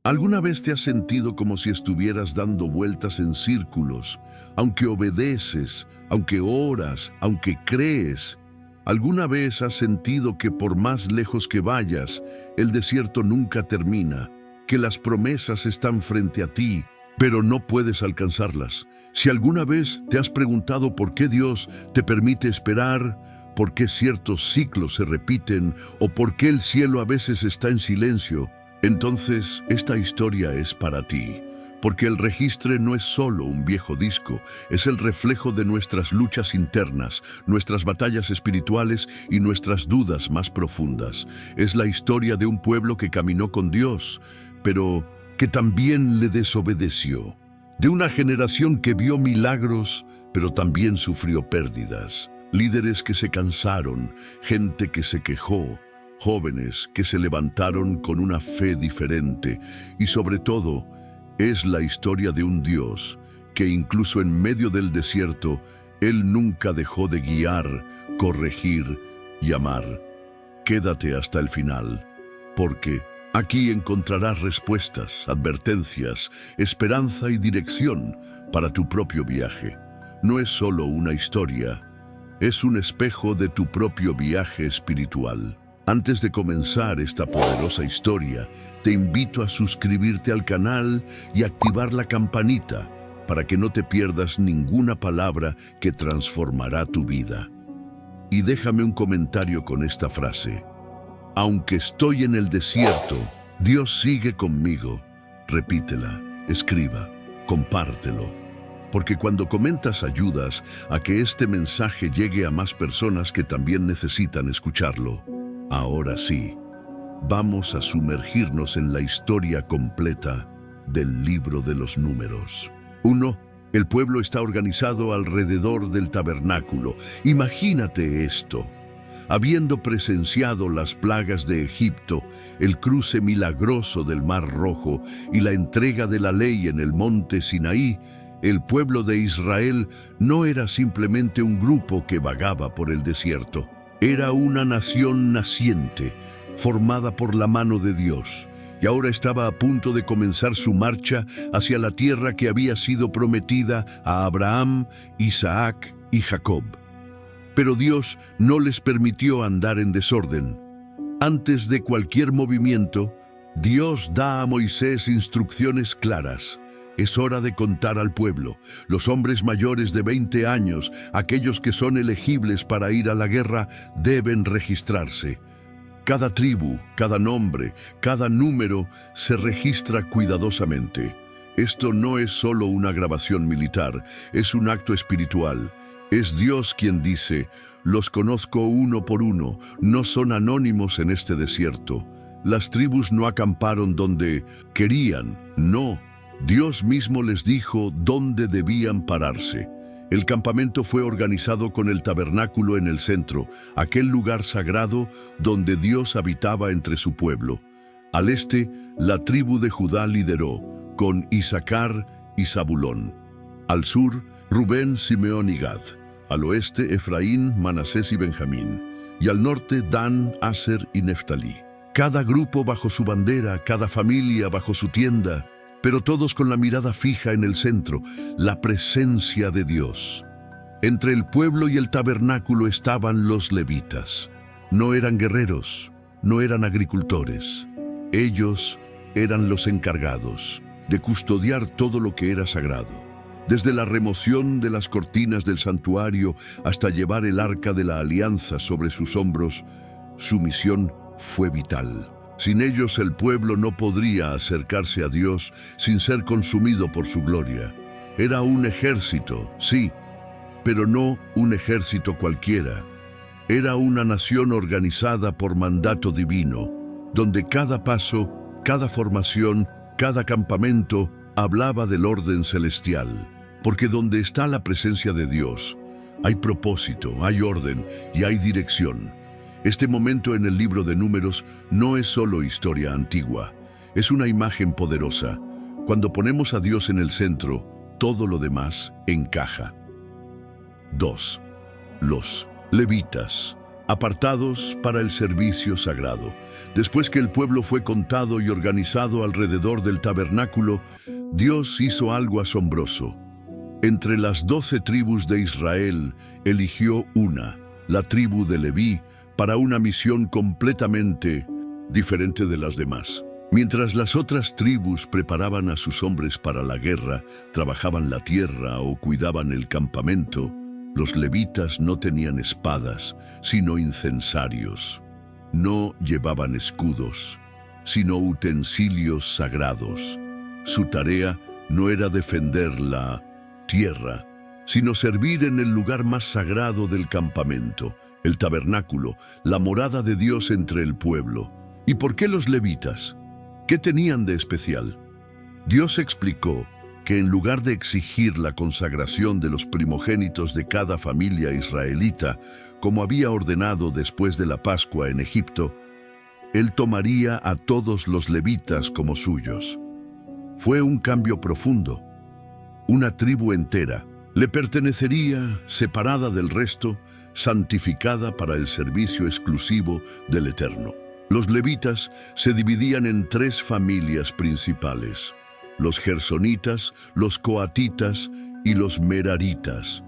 ¿Alguna vez te has sentido como si estuvieras dando vueltas en círculos, aunque obedeces, aunque oras, aunque crees? ¿Alguna vez has sentido que por más lejos que vayas, el desierto nunca termina, que las promesas están frente a ti, pero no puedes alcanzarlas? Si alguna vez te has preguntado por qué Dios te permite esperar, por qué ciertos ciclos se repiten o por qué el cielo a veces está en silencio, entonces esta historia es para ti. Porque el Registre no es solo un viejo disco, es el reflejo de nuestras luchas internas, nuestras batallas espirituales y nuestras dudas más profundas. Es la historia de un pueblo que caminó con Dios, pero que también le desobedeció. De una generación que vio milagros, pero también sufrió pérdidas. Líderes que se cansaron, gente que se quejó, jóvenes que se levantaron con una fe diferente y sobre todo, es la historia de un Dios que incluso en medio del desierto, Él nunca dejó de guiar, corregir y amar. Quédate hasta el final, porque aquí encontrarás respuestas, advertencias, esperanza y dirección para tu propio viaje. No es solo una historia, es un espejo de tu propio viaje espiritual. Antes de comenzar esta poderosa historia, te invito a suscribirte al canal y activar la campanita para que no te pierdas ninguna palabra que transformará tu vida. Y déjame un comentario con esta frase: aunque estoy en el desierto, Dios sigue conmigo. Repítela, escriba, compártelo. Porque cuando comentas ayudas a que este mensaje llegue a más personas que también necesitan escucharlo. Ahora sí, vamos a sumergirnos en la historia completa del libro de los Números. 1. El pueblo está organizado alrededor del tabernáculo. Imagínate esto. Habiendo presenciado las plagas de Egipto, el cruce milagroso del Mar Rojo y la entrega de la ley en el monte Sinaí, el pueblo de Israel no era simplemente un grupo que vagaba por el desierto. Era una nación naciente, formada por la mano de Dios, y ahora estaba a punto de comenzar su marcha hacia la tierra que había sido prometida a Abraham, Isaac y Jacob. Pero Dios no les permitió andar en desorden. Antes de cualquier movimiento, Dios da a Moisés instrucciones claras. Es hora de contar al pueblo. Los hombres mayores de 20 años, aquellos que son elegibles para ir a la guerra, deben registrarse. Cada tribu, cada nombre, cada número se registra cuidadosamente. Esto no es solo una grabación militar, es un acto espiritual. Es Dios quien dice: los conozco uno por uno, no son anónimos en este desierto. Las tribus no acamparon donde querían, no. Dios mismo les dijo dónde debían pararse. El campamento fue organizado con el tabernáculo en el centro, aquel lugar sagrado donde Dios habitaba entre su pueblo. Al este, la tribu de Judá lideró, con Isaacar y Zabulón. Al sur, Rubén, Simeón y Gad. Al oeste, Efraín, Manasés y Benjamín. Y al norte, Dan, Aser y Neftalí. Cada grupo bajo su bandera, cada familia bajo su tienda, pero todos con la mirada fija en el centro, la presencia de Dios. Entre el pueblo y el tabernáculo estaban los levitas. No eran guerreros, no eran agricultores. Ellos eran los encargados de custodiar todo lo que era sagrado. Desde la remoción de las cortinas del santuario hasta llevar el arca de la alianza sobre sus hombros, su misión fue vital. Sin ellos el pueblo no podría acercarse a Dios sin ser consumido por su gloria. Era un ejército, sí, pero no un ejército cualquiera. Era una nación organizada por mandato divino, donde cada paso, cada formación, cada campamento hablaba del orden celestial. Porque donde está la presencia de Dios, hay propósito, hay orden y hay dirección. Este momento en el libro de Números no es solo historia antigua, es una imagen poderosa. Cuando ponemos a Dios en el centro, todo lo demás encaja. 2. Los levitas. apartados para el servicio sagrado. Después que el pueblo fue contado y organizado alrededor del tabernáculo, Dios hizo algo asombroso. Entre las 12 tribus de Israel, eligió una, la tribu de Leví, para una misión completamente diferente de las demás. Mientras las otras tribus preparaban a sus hombres para la guerra, trabajaban la tierra o cuidaban el campamento, los levitas no tenían espadas, sino incensarios. No llevaban escudos, sino utensilios sagrados. Su tarea no era defender la tierra, sino servir en el lugar más sagrado del campamento, el tabernáculo, la morada de Dios entre el pueblo. ¿Y por qué los levitas? ¿Qué tenían de especial? Dios explicó que en lugar de exigir la consagración de los primogénitos de cada familia israelita, como había ordenado después de la Pascua en Egipto, Él tomaría a todos los levitas como suyos. Fue un cambio profundo. Una tribu entera le pertenecería, separada del resto, santificada para el servicio exclusivo del Eterno. Los levitas se dividían en 3 familias principales: los gersonitas, los coatitas y los meraritas.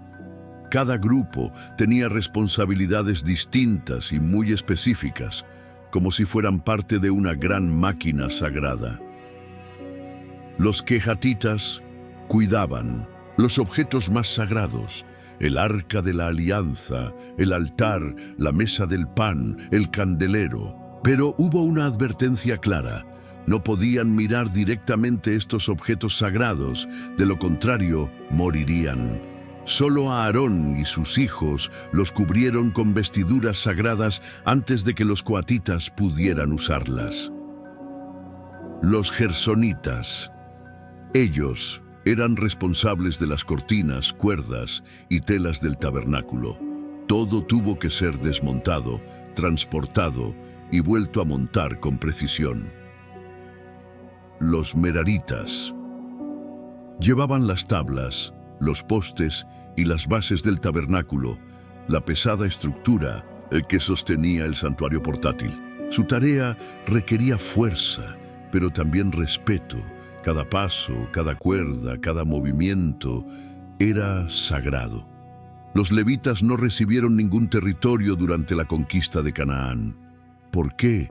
Cada grupo tenía responsabilidades distintas y muy específicas, como si fueran parte de una gran máquina sagrada. Los quejatitas cuidaban los objetos más sagrados: el arca de la alianza, el altar, la mesa del pan, el candelero. Pero hubo una advertencia clara: no podían mirar directamente estos objetos sagrados, de lo contrario, morirían. Solo a Aarón y sus hijos los cubrieron con vestiduras sagradas antes de que los coatitas pudieran usarlas. Los gersonitas. Ellos eran responsables de las cortinas, cuerdas y telas del tabernáculo. Todo tuvo que ser desmontado, transportado y vuelto a montar con precisión. Los meraritas llevaban las tablas, los postes y las bases del tabernáculo, la pesada estructura que sostenía el santuario portátil. Su tarea requería fuerza, pero también respeto. Cada paso, cada cuerda, cada movimiento era sagrado. Los levitas no recibieron ningún territorio durante la conquista de Canaán. ¿Por qué?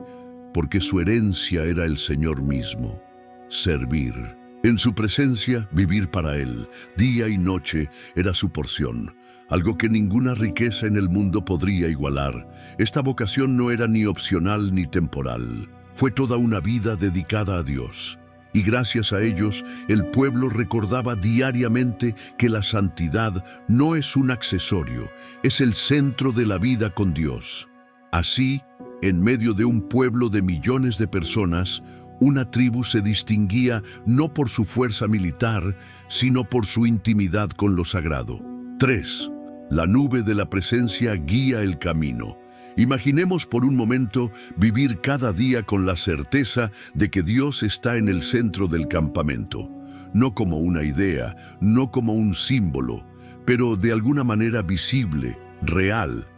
Porque su herencia era el Señor mismo. Servir. En su presencia, vivir para Él, día y noche, era su porción, algo que ninguna riqueza en el mundo podría igualar. Esta vocación no era ni opcional ni temporal. Fue toda una vida dedicada a Dios. Y gracias a ellos, el pueblo recordaba diariamente que la santidad no es un accesorio, es el centro de la vida con Dios. Así, en medio de un pueblo de millones de personas, una tribu se distinguía no por su fuerza militar, sino por su intimidad con lo sagrado. 3. La nube de la presencia guía el camino. Imaginemos por un momento vivir cada día con la certeza de que Dios está en el centro del campamento, no como una idea, no como un símbolo, pero de alguna manera visible, real.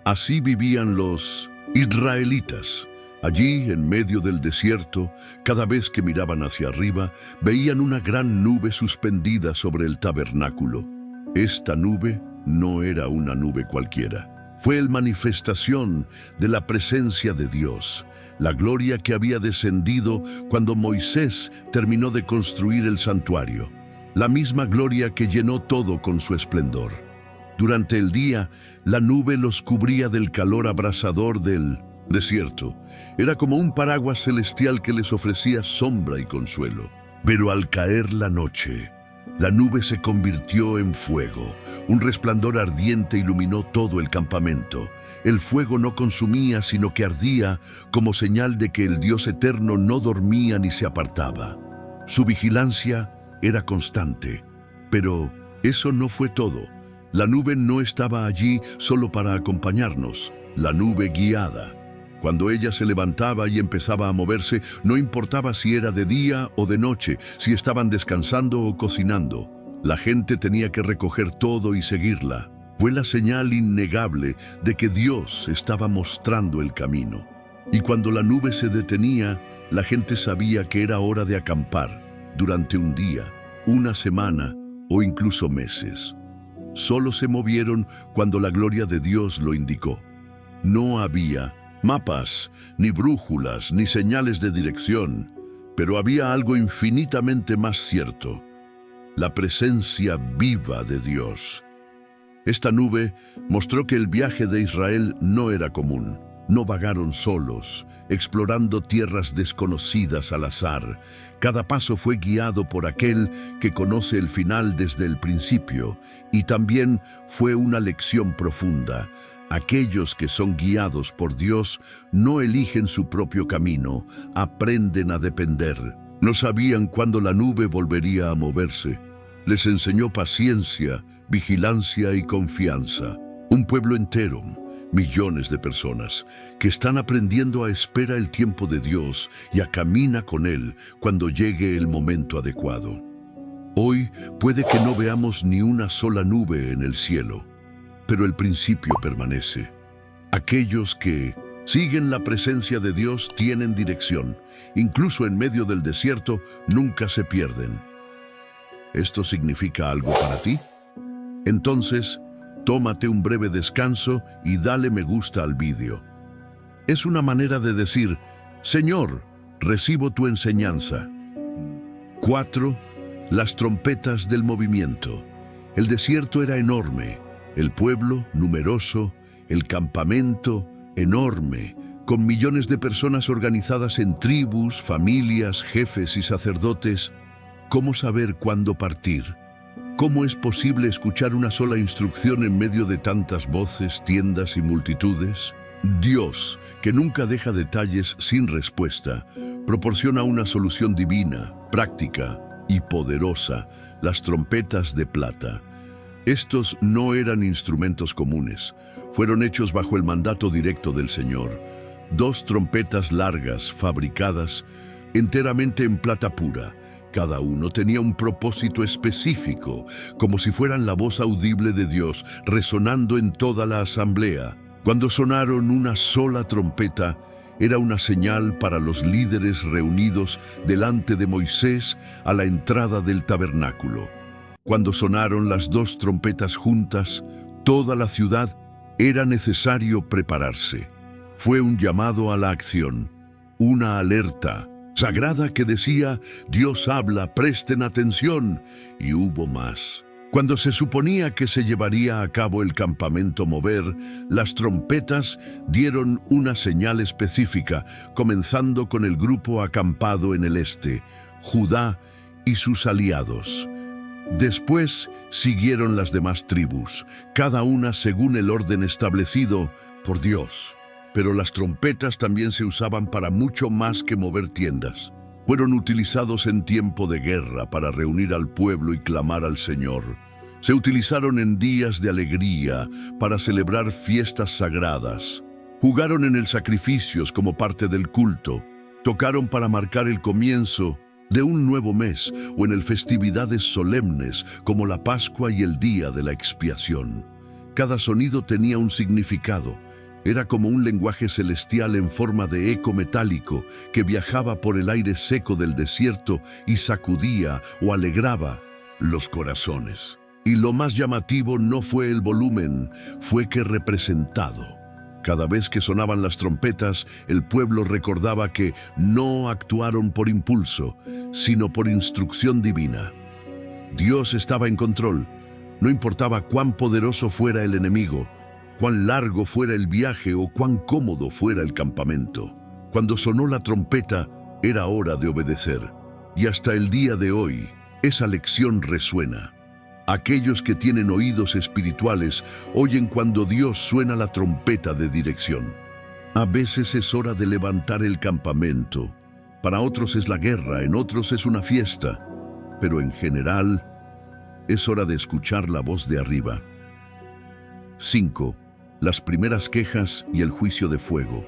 Así vivían los israelitas. Allí, en medio del desierto, cada vez que miraban hacia arriba, veían una gran nube suspendida sobre el tabernáculo. Esta nube no era una nube cualquiera. Fue la manifestación de la presencia de Dios, la gloria que había descendido cuando Moisés terminó de construir el santuario, la misma gloria que llenó todo con su esplendor. Durante el día, la nube los cubría del calor abrasador del desierto. Era como un paraguas celestial que les ofrecía sombra y consuelo. Pero al caer la noche, la nube se convirtió en fuego. Un resplandor ardiente iluminó todo el campamento. El fuego no consumía, sino que ardía como señal de que el Dios eterno no dormía ni se apartaba. Su vigilancia era constante. Pero eso no fue todo. La nube no estaba allí solo para acompañarnos. La nube guiada. Cuando ella se levantaba y empezaba a moverse, no importaba si era de día o de noche, si estaban descansando o cocinando. La gente tenía que recoger todo y seguirla. Fue la señal innegable de que Dios estaba mostrando el camino. Y cuando la nube se detenía, la gente sabía que era hora de acampar durante un día, una semana o incluso meses. Solo se movieron cuando la gloria de Dios lo indicó. No había mapas, ni brújulas, ni señales de dirección, pero había algo infinitamente más cierto: la presencia viva de Dios. Esta nube mostró que el viaje de Israel no era común. No vagaron solos, explorando tierras desconocidas al azar. Cada paso fue guiado por aquel que conoce el final desde el principio, y también fue una lección profunda. Aquellos que son guiados por Dios no eligen su propio camino, aprenden a depender. No sabían cuándo la nube volvería a moverse. Les enseñó paciencia, vigilancia y confianza. Un pueblo entero, millones de personas, que están aprendiendo a esperar el tiempo de Dios y a caminar con Él cuando llegue el momento adecuado. Hoy puede que no veamos ni una sola nube en el cielo, pero el principio permanece. Aquellos que siguen la presencia de Dios tienen dirección. Incluso en medio del desierto, nunca se pierden. ¿Esto significa algo para ti? Entonces, tómate un breve descanso y dale me gusta al vídeo. Es una manera de decir: Señor, recibo tu enseñanza. 4. Las trompetas del movimiento. El desierto era enorme, el pueblo numeroso, el campamento enorme, con millones de personas organizadas en tribus, familias, jefes y sacerdotes. ¿Cómo saber cuándo partir? ¿Cómo es posible escuchar una sola instrucción en medio de tantas voces, tiendas y multitudes? Dios, que nunca deja detalles sin respuesta, proporciona una solución divina, práctica y poderosa: las trompetas de plata. Estos no eran instrumentos comunes, fueron hechos bajo el mandato directo del Señor. 2 trompetas largas, fabricadas enteramente en plata pura. Cada uno tenía un propósito específico, como si fueran la voz audible de Dios resonando en toda la asamblea. Cuando sonaron una sola trompeta, era una señal para los líderes reunidos delante de Moisés a la entrada del tabernáculo. Cuando sonaron las 2 trompetas juntas, toda la ciudad, era necesario prepararse. Fue un llamado a la acción, una alerta sagrada que decía: Dios habla, presten atención. Y hubo más. Cuando se suponía que se llevaría a cabo el campamento mover, las trompetas dieron una señal específica, comenzando con el grupo acampado en el este, Judá y sus aliados. Después siguieron las demás tribus, cada una según el orden establecido por Dios. Pero las trompetas también se usaban para mucho más que mover tiendas. Fueron utilizados en tiempo de guerra para reunir al pueblo y clamar al Señor. Se utilizaron en días de alegría para celebrar fiestas sagradas. Jugaron en el sacrificios como parte del culto. Tocaron para marcar el comienzo de un nuevo mes o en festividades solemnes como la Pascua y el Día de la Expiación. Cada sonido tenía un significado. Era como un lenguaje celestial en forma de eco metálico que viajaba por el aire seco del desierto y sacudía o alegraba los corazones. Y lo más llamativo no fue el volumen, fue que representado. Cada vez que sonaban las trompetas, el pueblo recordaba que no actuaron por impulso, sino por instrucción divina. Dios estaba en control. No importaba cuán poderoso fuera el enemigo, cuán largo fuera el viaje o cuán cómodo fuera el campamento. Cuando sonó la trompeta, era hora de obedecer. Y hasta el día de hoy, esa lección resuena. Aquellos que tienen oídos espirituales oyen cuando Dios suena la trompeta de dirección. A veces es hora de levantar el campamento. Para otros es la guerra, en otros es una fiesta. Pero en general, es hora de escuchar la voz de arriba. 5. Las primeras quejas y el juicio de fuego.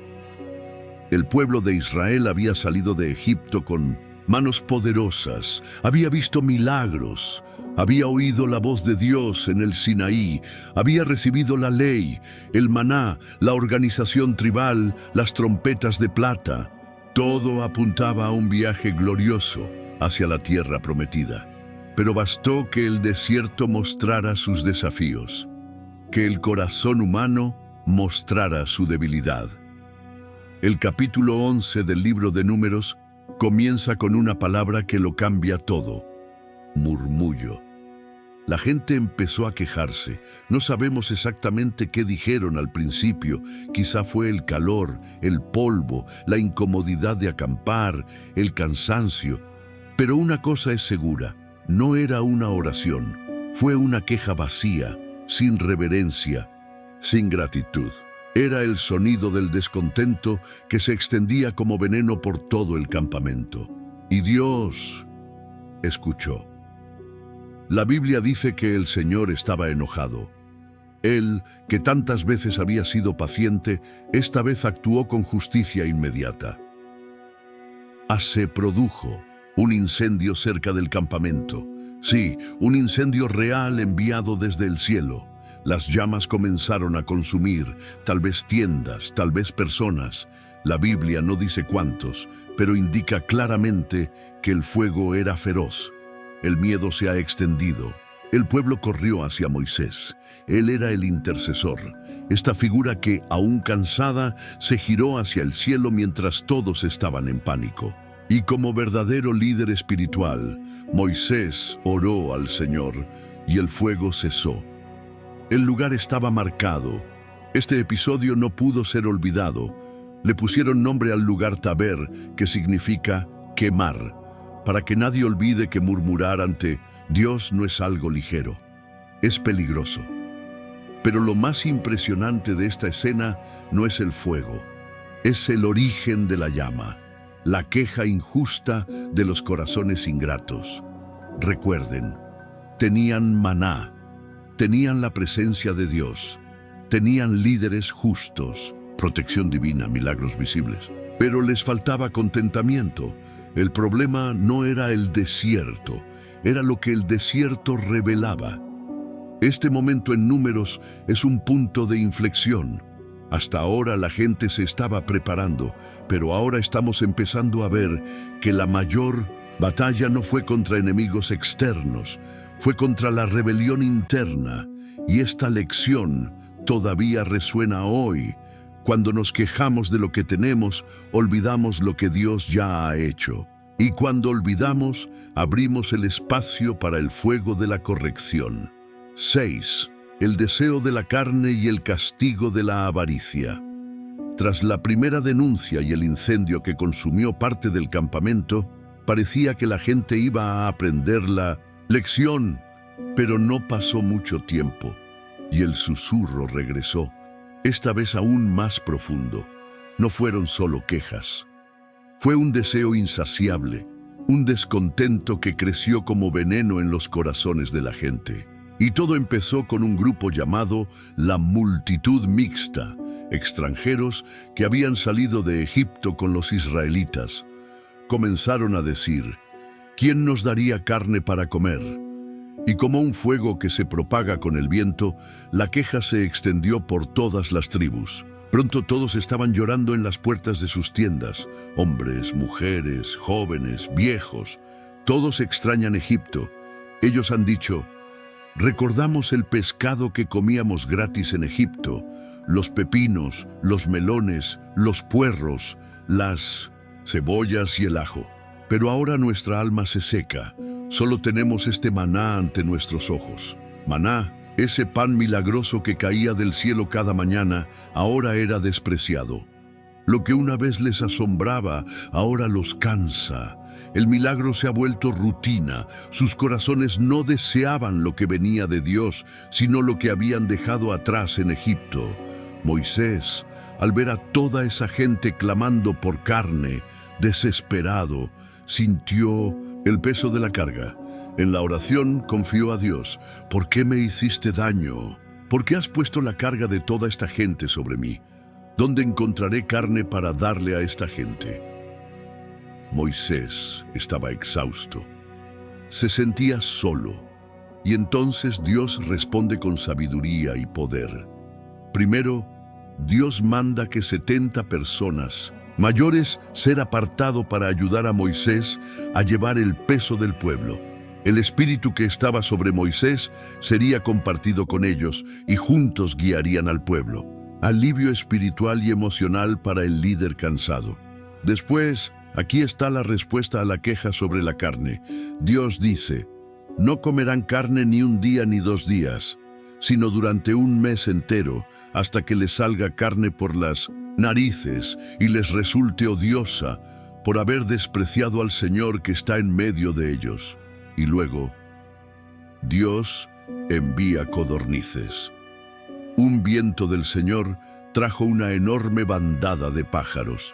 El pueblo de Israel había salido de Egipto con manos poderosas, había visto milagros, Había oído la voz de Dios en el Sinaí, había recibido la ley, el maná, la organización tribal, las trompetas de plata. Todo apuntaba a un viaje glorioso hacia la tierra prometida. Pero bastó que el desierto mostrara sus desafíos, que el corazón humano mostrara su debilidad. El capítulo 11 del libro de Números comienza con una palabra que lo cambia todo: murmullo. La gente empezó a quejarse. No sabemos exactamente qué dijeron al principio. Quizá fue el calor, el polvo, la incomodidad de acampar, el cansancio. Pero una cosa es segura: no era una oración. Fue una queja vacía, sin reverencia, sin gratitud. Era el sonido del descontento que se extendía como veneno por todo el campamento. Y Dios escuchó. La Biblia dice que el Señor estaba enojado. Él, que tantas veces había sido paciente, esta vez actuó con justicia inmediata. Se produjo un incendio cerca del campamento. Sí, un incendio real enviado desde el cielo. Las llamas comenzaron a consumir, tal vez tiendas, tal vez personas. La Biblia no dice cuántos, pero indica claramente que el fuego era feroz. El miedo se ha extendido. El pueblo corrió hacia Moisés. Él era el intercesor, esta figura que, aún cansada, se giró hacia el cielo mientras todos estaban en pánico. Y como verdadero líder espiritual, Moisés oró al Señor y el fuego cesó. El lugar estaba marcado. Este episodio no pudo ser olvidado. Le pusieron nombre al lugar Taber, que significa quemar, para que nadie olvide que murmurar ante Dios no es algo ligero, es peligroso. Pero lo más impresionante de esta escena no es el fuego, es el origen de la llama, la queja injusta de los corazones ingratos. Recuerden, tenían maná, tenían la presencia de Dios, tenían líderes justos, protección divina, milagros visibles, pero les faltaba contentamiento. El problema no era el desierto, era lo que el desierto revelaba. Este momento en Números es un punto de inflexión. Hasta ahora la gente se estaba preparando, pero ahora estamos empezando a ver que la mayor batalla no fue contra enemigos externos, fue contra la rebelión interna. Y esta lección todavía resuena hoy. Cuando nos quejamos de lo que tenemos, olvidamos lo que Dios ya ha hecho. Y cuando olvidamos, abrimos el espacio para el fuego de la corrección. 6. El deseo de la carne y el castigo de la avaricia. Tras la primera denuncia y el incendio que consumió parte del campamento, parecía que la gente iba a aprender la lección, pero no pasó mucho tiempo, y el susurro regresó. Esta vez aún más profundo. No fueron solo quejas. Fue un deseo insaciable, un descontento que creció como veneno en los corazones de la gente. Y todo empezó con un grupo llamado la multitud mixta, extranjeros que habían salido de Egipto con los israelitas. Comenzaron a decir: ¿quién nos daría carne para comer? Y como un fuego que se propaga con el viento, la queja se extendió por todas las tribus. Pronto todos estaban llorando en las puertas de sus tiendas. Hombres, mujeres, jóvenes, viejos. Todos extrañan Egipto. Ellos han dicho: recordamos el pescado que comíamos gratis en Egipto, los pepinos, los melones, los puerros, las cebollas y el ajo. Pero ahora nuestra alma se seca. Solo tenemos este maná ante nuestros ojos. Maná, ese pan milagroso que caía del cielo cada mañana, ahora era despreciado. Lo que una vez les asombraba, ahora los cansa. El milagro se ha vuelto rutina. Sus corazones no deseaban lo que venía de Dios, sino lo que habían dejado atrás en Egipto. Moisés, al ver a toda esa gente clamando por carne, desesperado, sintió el peso de la carga. En la oración confió a Dios: ¿por qué me hiciste daño? ¿Por qué has puesto la carga de toda esta gente sobre mí? ¿Dónde encontraré carne para darle a esta gente? Moisés estaba exhausto. Se sentía solo. Y entonces Dios responde con sabiduría y poder. Primero, Dios manda que 70 personas mayores ser apartado para ayudar a Moisés a llevar el peso del pueblo. El espíritu que estaba sobre Moisés sería compartido con ellos y juntos guiarían al pueblo. Alivio espiritual y emocional para el líder cansado. Después, aquí está la respuesta a la queja sobre la carne. Dios dice: no comerán carne ni un día ni 2 días, sino durante un mes entero, hasta que les salga carne por las narices y les resulte odiosa por haber despreciado al Señor que está en medio de ellos. Y luego, Dios envía codornices. Un viento del Señor trajo una enorme bandada de pájaros.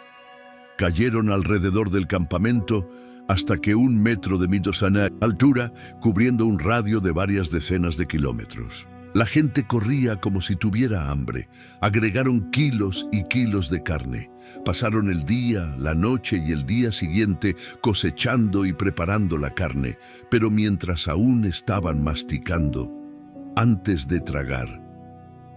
Cayeron alrededor del campamento hasta que 1 metro de altura, cubriendo un radio de varias decenas de kilómetros. La gente corría como si tuviera hambre. Agregaron kilos y kilos de carne. Pasaron el día, la noche y el día siguiente cosechando y preparando la carne, pero mientras aún estaban masticando, antes de tragar,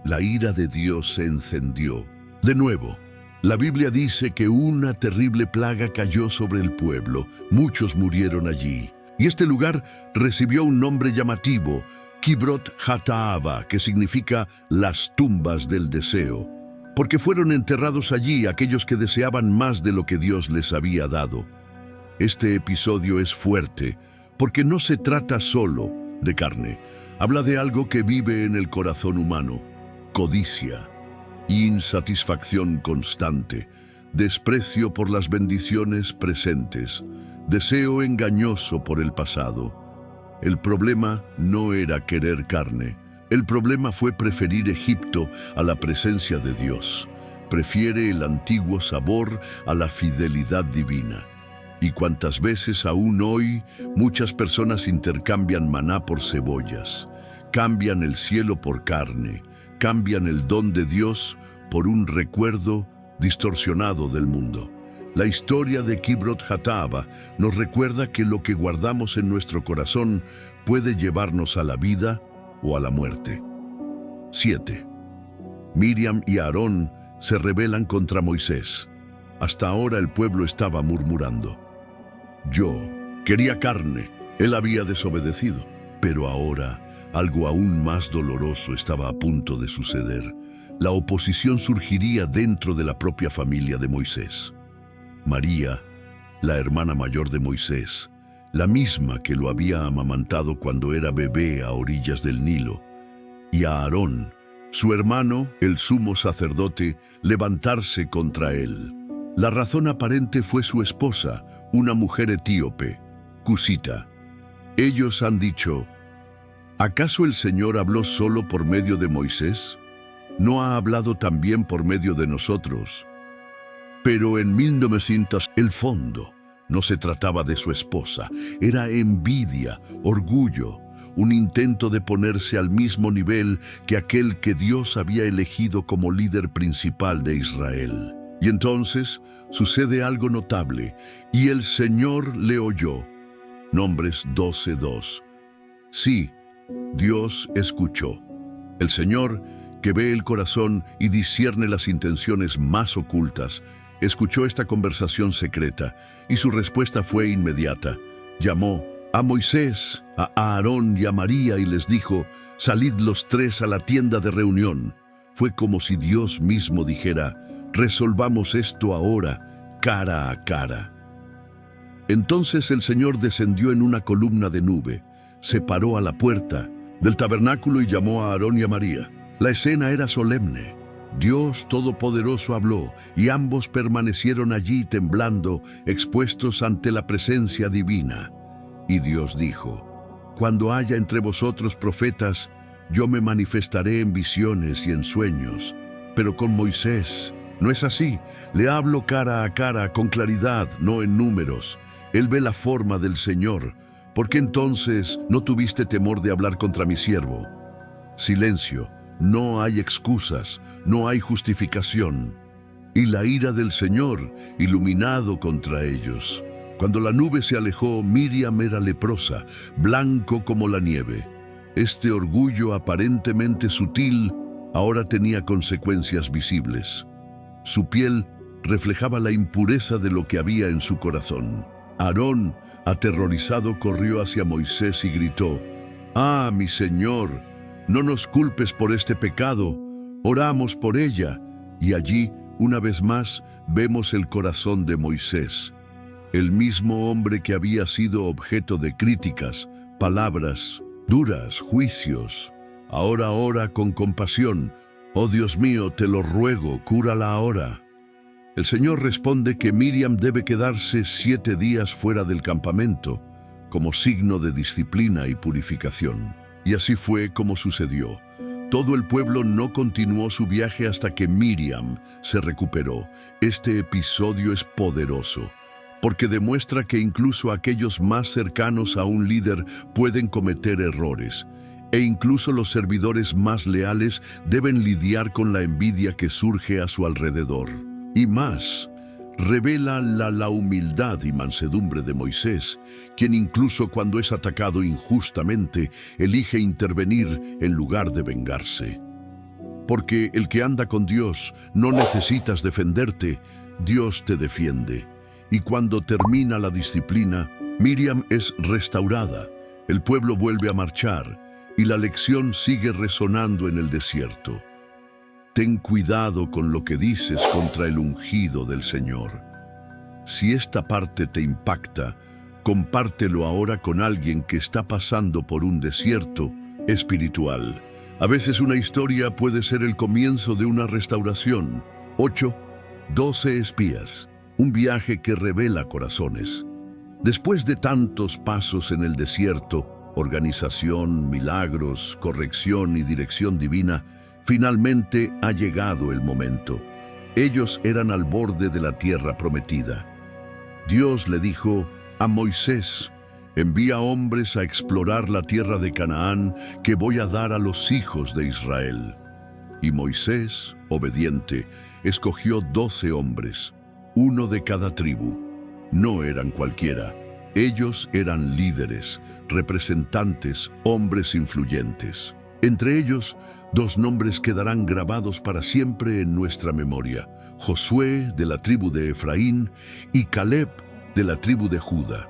la ira de Dios se encendió. De nuevo, la Biblia dice que una terrible plaga cayó sobre el pueblo. Muchos murieron allí. Y este lugar recibió un nombre llamativo: Kibrot Hataava, que significa las tumbas del deseo, porque fueron enterrados allí aquellos que deseaban más de lo que Dios les había dado. Este episodio es fuerte, porque no se trata solo de carne. Habla de algo que vive en el corazón humano: codicia, insatisfacción constante, desprecio por las bendiciones presentes, deseo engañoso por el pasado. El problema no era querer carne. El problema fue preferir Egipto a la presencia de Dios. Prefiere el antiguo sabor a la fidelidad divina. Y cuántas veces aún hoy muchas personas intercambian maná por cebollas, cambian el cielo por carne, cambian el don de Dios por un recuerdo distorsionado del mundo. La historia de Kibrot Hataava nos recuerda que lo que guardamos en nuestro corazón puede llevarnos a la vida o a la muerte. 7. Miriam y Aarón se rebelan contra Moisés. Hasta ahora el pueblo estaba murmurando: yo quería carne, él había desobedecido. Pero ahora algo aún más doloroso estaba a punto de suceder. La oposición surgiría dentro de la propia familia de Moisés. María, la hermana mayor de Moisés, la misma que lo había amamantado cuando era bebé a orillas del Nilo, y a Aarón, su hermano, el sumo sacerdote, levantarse contra él. La razón aparente fue su esposa, una mujer etíope, Cusita. Ellos han dicho: ¿acaso el Señor habló solo por medio de Moisés? ¿No ha hablado también por medio de nosotros? Pero en 1900, el fondo no se trataba de su esposa, era envidia, orgullo, un intento de ponerse al mismo nivel que aquel que Dios había elegido como líder principal de Israel. Y entonces sucede algo notable: y el Señor le oyó. Nombres 12:2. Sí, Dios escuchó. El Señor, que ve el corazón y discierne las intenciones más ocultas, escuchó esta conversación secreta, y su respuesta fue inmediata. Llamó a Moisés, a Aarón y a María y les dijo: salid los 3 a la tienda de reunión. Fue como si Dios mismo dijera: resolvamos esto ahora, cara a cara. Entonces el Señor descendió en una columna de nube, se paró a la puerta del tabernáculo y llamó a Aarón y a María. La escena era solemne. Dios Todopoderoso habló, y ambos permanecieron allí temblando, expuestos ante la presencia divina. Y Dios dijo: cuando haya entre vosotros profetas, yo me manifestaré en visiones y en sueños. Pero con Moisés no es así. Le hablo cara a cara, con claridad, no en números. Él ve la forma del Señor. ¿Por qué entonces no tuviste temor de hablar contra mi siervo? Silencio. No hay excusas, no hay justificación. Y la ira del Señor iluminado contra ellos. Cuando la nube se alejó, Miriam era leprosa, blanco como la nieve. Este orgullo aparentemente sutil ahora tenía consecuencias visibles. Su piel reflejaba la impureza de lo que había en su corazón. Aarón, aterrorizado, corrió hacia Moisés y gritó: «¡Ah, mi Señor! No nos culpes por este pecado. Oramos por ella». Y allí, una vez más, vemos el corazón de Moisés. El mismo hombre que había sido objeto de críticas, palabras duras, juicios. Ahora ora con compasión: «Oh Dios mío, te lo ruego, cúrala ahora». El Señor responde que Miriam debe quedarse 7 días fuera del campamento, como signo de disciplina y purificación. Y así fue como sucedió. Todo el pueblo no continuó su viaje hasta que Miriam se recuperó. Este episodio es poderoso, porque demuestra que incluso aquellos más cercanos a un líder pueden cometer errores, e incluso los servidores más leales deben lidiar con la envidia que surge a su alrededor. Y más, revela la humildad y mansedumbre de Moisés, quien incluso cuando es atacado injustamente, elige intervenir en lugar de vengarse. Porque el que anda con Dios, no necesitas defenderte, Dios te defiende. Y cuando termina la disciplina, Miriam es restaurada, el pueblo vuelve a marchar, y la lección sigue resonando en el desierto. Ten cuidado con lo que dices contra el ungido del Señor. Si esta parte te impacta, compártelo ahora con alguien que está pasando por un desierto espiritual. A veces una historia puede ser el comienzo de una restauración. 12 espías. Un viaje que revela corazones. Después de tantos pasos en el desierto, organización, milagros, corrección y dirección divina, finalmente ha llegado el momento. Ellos eran al borde de la tierra prometida. Dios le dijo a Moisés: «Envía hombres a explorar la tierra de Canaán que voy a dar a los hijos de Israel». Y Moisés, obediente, escogió 12 hombres, uno de cada tribu. No eran cualquiera. Ellos eran líderes, representantes, hombres influyentes. Entre ellos, 2 nombres quedarán grabados para siempre en nuestra memoria: Josué, de la tribu de Efraín, y Caleb, de la tribu de Judá.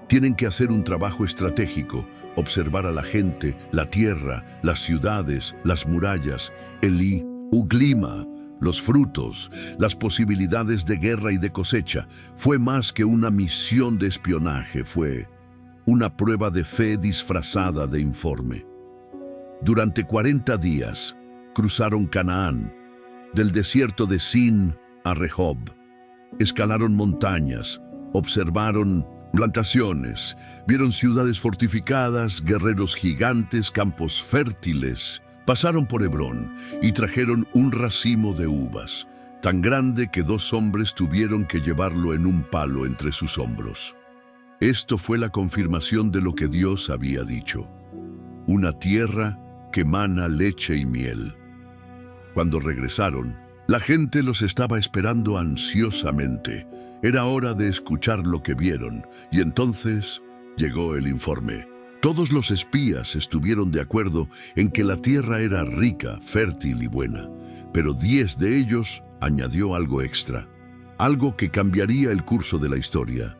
Tienen que hacer un trabajo estratégico, observar a la gente, la tierra, las ciudades, las murallas, el clima, los frutos, las posibilidades de guerra y de cosecha. Fue más que una misión de espionaje, fue una prueba de fe disfrazada de informe. Durante 40 días cruzaron Canaán, del desierto de Sin a Rehob. Escalaron montañas, observaron plantaciones, vieron ciudades fortificadas, guerreros gigantes, campos fértiles. Pasaron por Hebrón y trajeron un racimo de uvas, tan grande que 2 hombres tuvieron que llevarlo en un palo entre sus hombros. Esto fue la confirmación de lo que Dios había dicho: una tierra que emana leche y miel. Cuando regresaron, la gente los estaba esperando ansiosamente. Era hora de escuchar lo que vieron, y entonces llegó el informe. Todos los espías estuvieron de acuerdo en que la tierra era rica, fértil y buena, pero 10 de ellos añadió algo extra, algo que cambiaría el curso de la historia.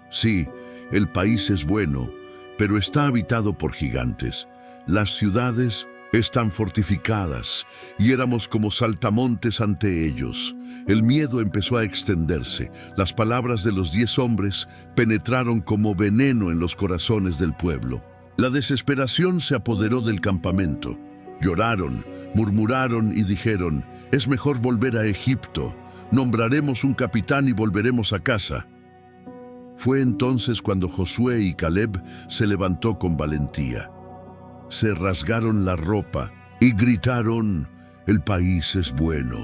Sí, el país es bueno, pero está habitado por gigantes. Las ciudades están fortificadas y éramos como saltamontes ante ellos. El miedo empezó a extenderse. Las palabras de los 10 hombres penetraron como veneno en los corazones del pueblo. La desesperación se apoderó del campamento. Lloraron, murmuraron y dijeron: «Es mejor volver a Egipto. Nombraremos un capitán y volveremos a casa». Fue entonces cuando Josué y Caleb se levantó con valentía. Se rasgaron la ropa y gritaron: «El país es bueno.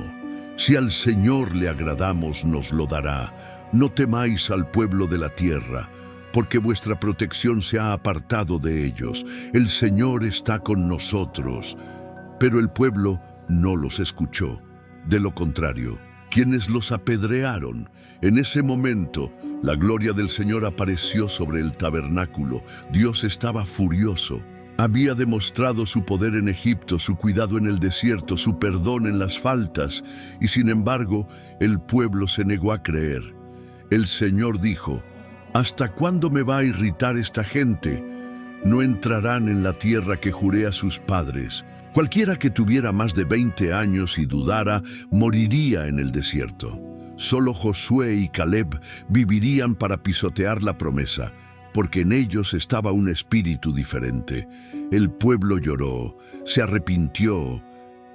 Si al Señor le agradamos, nos lo dará. No temáis al pueblo de la tierra, porque vuestra protección se ha apartado de ellos. El Señor está con nosotros». Pero el pueblo no los escuchó. De lo contrario, quienes los apedrearon. En ese momento, la gloria del Señor apareció sobre el tabernáculo. Dios estaba furioso. Había demostrado su poder en Egipto, su cuidado en el desierto, su perdón en las faltas, y sin embargo, el pueblo se negó a creer. El Señor dijo: ¿hasta cuándo me va a irritar esta gente? No entrarán en la tierra que juré a sus padres. Cualquiera que tuviera más de 20 años y dudara, moriría en el desierto. Solo Josué y Caleb vivirían para pisotear la promesa, porque en ellos estaba un espíritu diferente. El pueblo lloró, se arrepintió,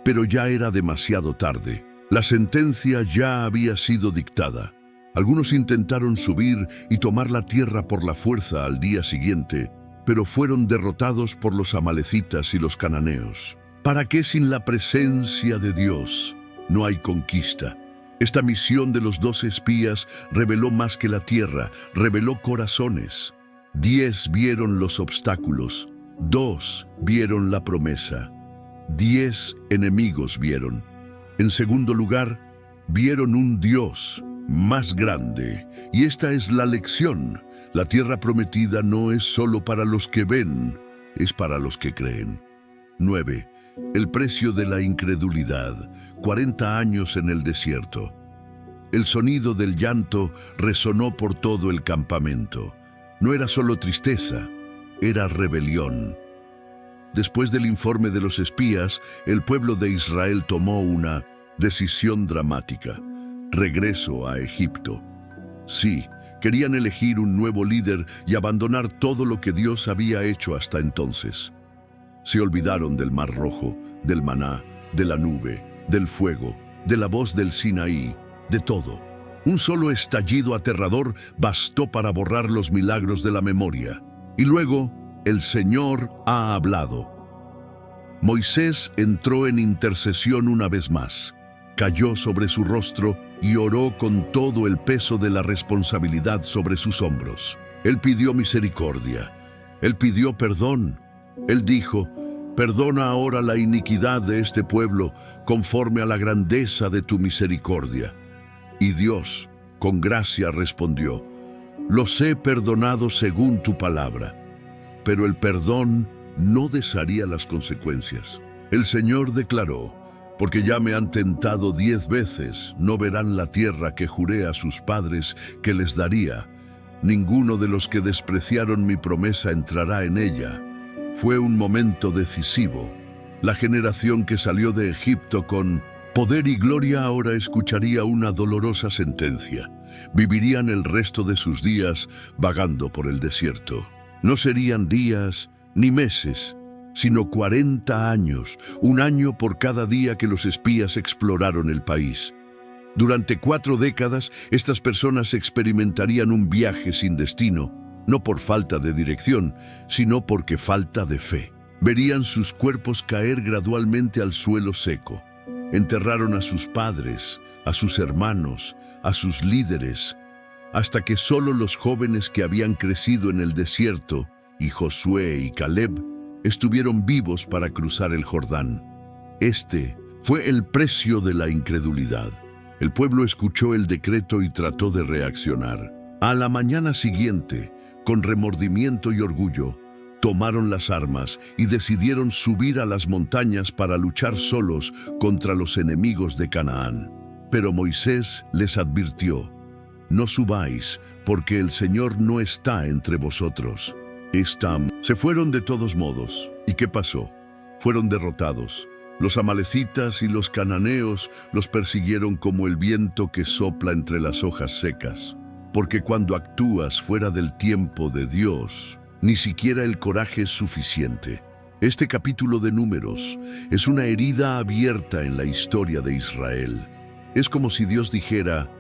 pero ya era demasiado tarde. La sentencia ya había sido dictada. Algunos intentaron subir y tomar la tierra por la fuerza al día siguiente, pero fueron derrotados por los amalecitas y los cananeos. ¿Para qué sin la presencia de Dios no hay conquista? Esta misión de los 12 espías reveló más que la tierra, reveló corazones. 10 vieron los obstáculos, 2 vieron la promesa, 10 enemigos vieron. En segundo lugar, vieron un Dios más grande. Y esta es la lección. La tierra prometida no es solo para los que ven, es para los que creen. 9. El precio de la incredulidad. 40 años en el desierto. El sonido del llanto resonó por todo el campamento. No era solo tristeza, era rebelión. Después del informe de los espías, el pueblo de Israel tomó una decisión dramática: regreso a Egipto. Sí, querían elegir un nuevo líder y abandonar todo lo que Dios había hecho hasta entonces. Se olvidaron del Mar Rojo, del maná, de la nube, del fuego, de la voz del Sinaí, de todo. Un solo estallido aterrador bastó para borrar los milagros de la memoria. Y luego, el Señor ha hablado. Moisés entró en intercesión una vez más. Cayó sobre su rostro y oró con todo el peso de la responsabilidad sobre sus hombros. Él pidió misericordia. Él pidió perdón. Él dijo: perdona ahora la iniquidad de este pueblo conforme a la grandeza de tu misericordia. Y Dios, con gracia, respondió: los he perdonado según tu palabra. Pero el perdón no desharía las consecuencias. El Señor declaró: porque ya me han tentado 10 veces, no verán la tierra que juré a sus padres que les daría. Ninguno de los que despreciaron mi promesa entrará en ella. Fue un momento decisivo. La generación que salió de Egipto con poder y gloria ahora escucharía una dolorosa sentencia. Vivirían el resto de sus días vagando por el desierto. No serían días ni meses, sino 40 años, un año por cada día que los espías exploraron el país. Durante 4 décadas, estas personas experimentarían un viaje sin destino, no por falta de dirección, sino porque falta de fe. Verían sus cuerpos caer gradualmente al suelo seco. Enterraron a sus padres, a sus hermanos, a sus líderes, hasta que solo los jóvenes que habían crecido en el desierto, y Josué y Caleb, estuvieron vivos para cruzar el Jordán. Este fue el precio de la incredulidad. El pueblo escuchó el decreto y trató de reaccionar. A la mañana siguiente, con remordimiento y orgullo, tomaron las armas y decidieron subir a las montañas para luchar solos contra los enemigos de Canaán. Pero Moisés les advirtió: no subáis, porque el Señor no está entre vosotros. Se fueron de todos modos. ¿Y qué pasó? Fueron derrotados. Los amalecitas y los cananeos los persiguieron como el viento que sopla entre las hojas secas. Porque cuando actúas fuera del tiempo de Dios, ni siquiera el coraje es suficiente. Este capítulo de Números es una herida abierta en la historia de Israel. Es como si Dios dijera: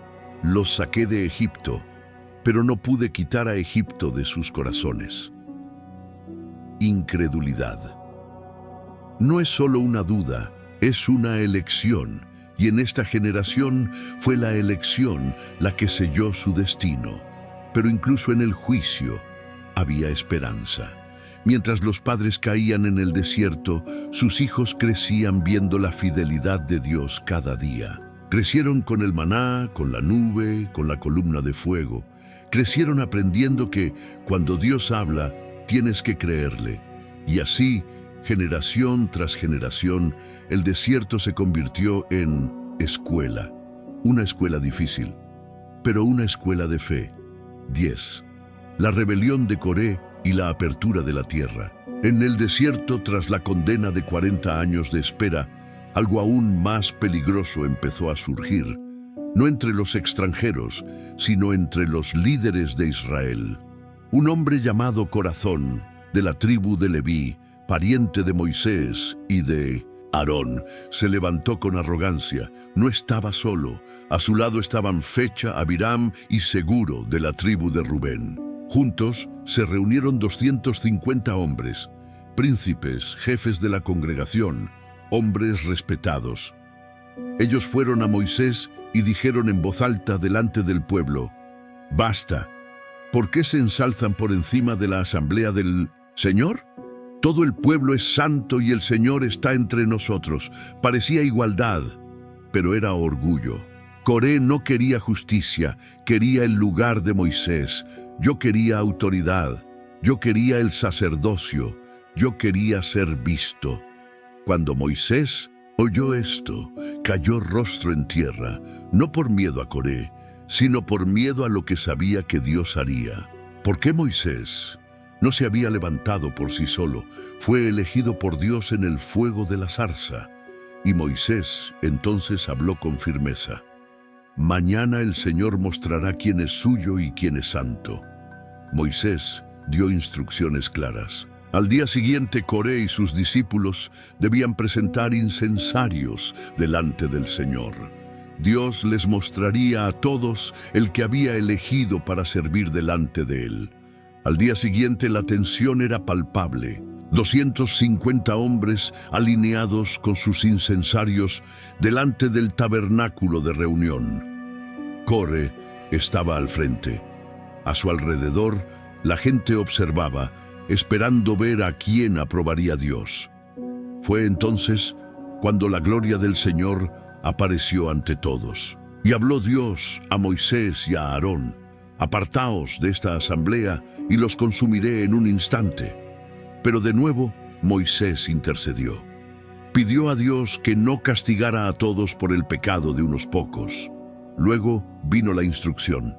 los saqué de Egipto, pero no pude quitar a Egipto de sus corazones. Incredulidad. No es solo una duda, es una elección, y en esta generación fue la elección la que selló su destino. Pero incluso en el juicio había esperanza. Mientras los padres caían en el desierto, sus hijos crecían viendo la fidelidad de Dios cada día. Crecieron con el maná, con la nube, con la columna de fuego. Crecieron aprendiendo que cuando Dios habla, tienes que creerle. Y así, generación tras generación, el desierto se convirtió en escuela. Una escuela difícil, pero una escuela de fe. 10. La rebelión de Coré y la apertura de la tierra. En el desierto, tras la condena de 40 años de espera, algo aún más peligroso empezó a surgir, no entre los extranjeros, sino entre los líderes de Israel. Un hombre llamado Corazón, de la tribu de Leví, pariente de Moisés y de Aarón, se levantó con arrogancia. No estaba solo. A su lado estaban Fecha, Abiram y Seguro, de la tribu de Rubén. Juntos se reunieron 250 hombres, príncipes, jefes de la congregación, hombres respetados. Ellos fueron a Moisés y dijeron en voz alta delante del pueblo: «Basta. ¿Por qué se ensalzan por encima de la asamblea del Señor? Todo el pueblo es santo y el Señor está entre nosotros». Parecía igualdad, pero era orgullo. Coré no quería justicia, quería el lugar de Moisés. Yo quería autoridad, yo quería el sacerdocio, yo quería ser visto. Cuando Moisés oyó esto, cayó rostro en tierra, no por miedo a Coré, sino por miedo a lo que sabía que Dios haría. ¿Por qué Moisés no se había levantado por sí solo? Fue elegido por Dios en el fuego de la zarza. Y Moisés entonces habló con firmeza: «Mañana el Señor mostrará quién es suyo y quién es santo». Moisés dio instrucciones claras. Al día siguiente, Coré y sus discípulos debían presentar incensarios delante del Señor. Dios les mostraría a todos el que había elegido para servir delante de él. Al día siguiente la tensión era palpable. 250 hombres alineados con sus incensarios delante del tabernáculo de reunión. Coré estaba al frente. A su alrededor, la gente observaba, esperando ver a quién aprobaría Dios. Fue entonces cuando la gloria del Señor apareció ante todos. Y habló Dios a Moisés y a Aarón: «Apartaos de esta asamblea y los consumiré en un instante». Pero de nuevo Moisés intercedió. Pidió a Dios que no castigara a todos por el pecado de unos pocos. Luego vino la instrucción.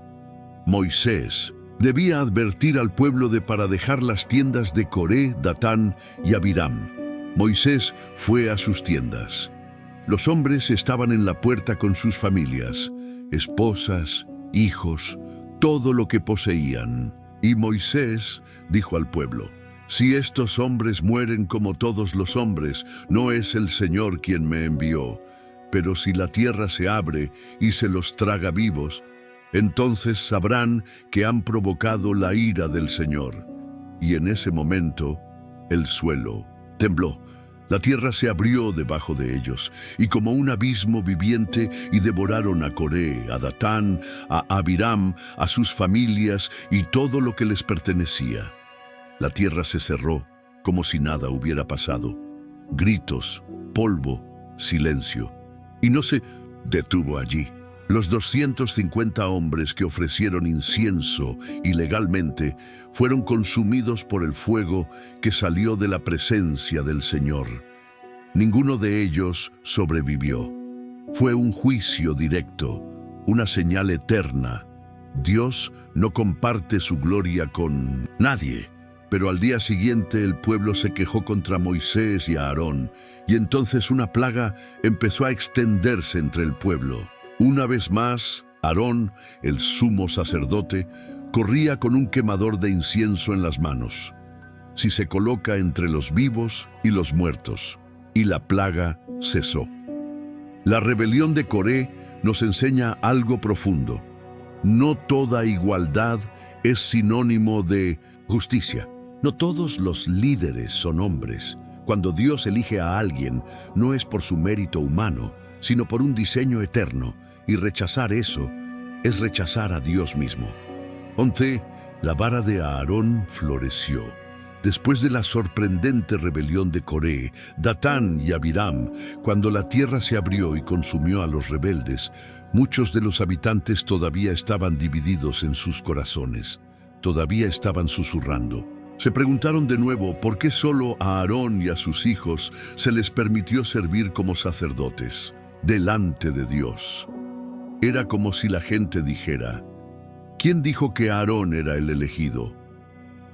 Moisés debía advertir al pueblo para dejar las tiendas de Coré, Datán y Abiram. Moisés fue a sus tiendas. Los hombres estaban en la puerta con sus familias, esposas, hijos, todo lo que poseían. Y Moisés dijo al pueblo: «Si estos hombres mueren como todos los hombres, no es el Señor quien me envió. Pero si la tierra se abre y se los traga vivos, entonces sabrán que han provocado la ira del Señor». Y en ese momento el suelo tembló. La tierra se abrió debajo de ellos, y como un abismo viviente, y devoraron a Coré, a Datán, a Abiram, a sus familias y todo lo que les pertenecía. La tierra se cerró como si nada hubiera pasado. Gritos, polvo, silencio. Y no se detuvo allí. Los 250 hombres que ofrecieron incienso ilegalmente fueron consumidos por el fuego que salió de la presencia del Señor. Ninguno de ellos sobrevivió. Fue un juicio directo, una señal eterna. Dios no comparte su gloria con nadie. Pero al día siguiente el pueblo se quejó contra Moisés y Aarón, y entonces una plaga empezó a extenderse entre el pueblo. Una vez más, Aarón, el sumo sacerdote, corría con un quemador de incienso en las manos. Si se coloca entre los vivos y los muertos, y la plaga cesó. La rebelión de Coré nos enseña algo profundo. No toda igualdad es sinónimo de justicia. No todos los líderes son hombres. Cuando Dios elige a alguien, no es por su mérito humano, sino por un diseño eterno, y rechazar eso es rechazar a Dios mismo. 11. La vara de Aarón floreció. Después de la sorprendente rebelión de Coré, Datán y Abiram, cuando la tierra se abrió y consumió a los rebeldes, muchos de los habitantes todavía estaban divididos en sus corazones. Todavía estaban susurrando: Se preguntaron de nuevo por qué solo a Aarón y a sus hijos se les permitió servir como sacerdotes delante de Dios. Era como si la gente dijera: ¿quién dijo que Aarón era el elegido?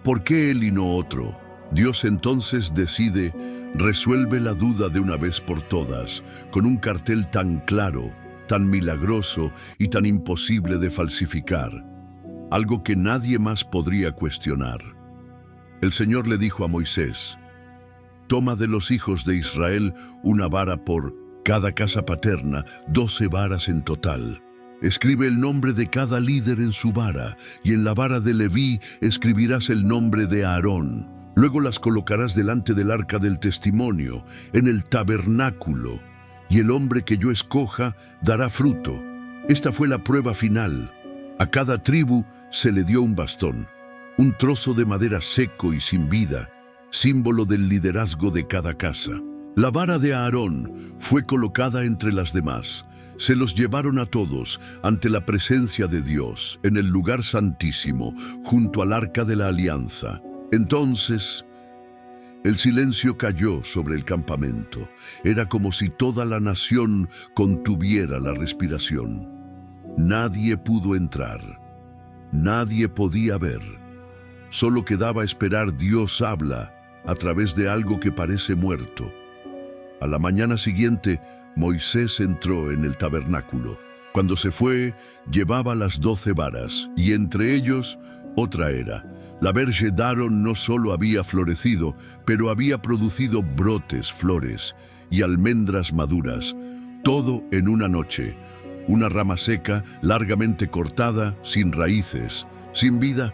¿Por qué él y no otro? Dios entonces decide, resuelve la duda de una vez por todas, con un cartel tan claro, tan milagroso y tan imposible de falsificar, algo que nadie más podría cuestionar. El Señor le dijo a Moisés: toma de los hijos de Israel una vara por cada casa paterna, 12 varas en total. Escribe el nombre de cada líder en su vara, y en la vara de Leví escribirás el nombre de Aarón. Luego las colocarás delante del arca del testimonio, en el tabernáculo, y el hombre que yo escoja dará fruto. Esta fue la prueba final. A cada tribu se le dio un bastón, un trozo de madera seco y sin vida, símbolo del liderazgo de cada casa. La vara de Aarón fue colocada entre las demás. Se los llevaron a todos ante la presencia de Dios, en el lugar santísimo, junto al arca de la alianza. Entonces, el silencio cayó sobre el campamento. Era como si toda la nación contuviera la respiración. Nadie pudo entrar. Nadie podía ver. Solo quedaba esperar. Dios habla a través de algo que parece muerto. A la mañana siguiente, Moisés entró en el tabernáculo. Cuando se fue, llevaba las 12 varas, y entre ellos otra era. La verge de Aarón no solo había florecido, pero había producido brotes, flores y almendras maduras, todo en una noche. Una rama seca, largamente cortada, sin raíces, sin vida,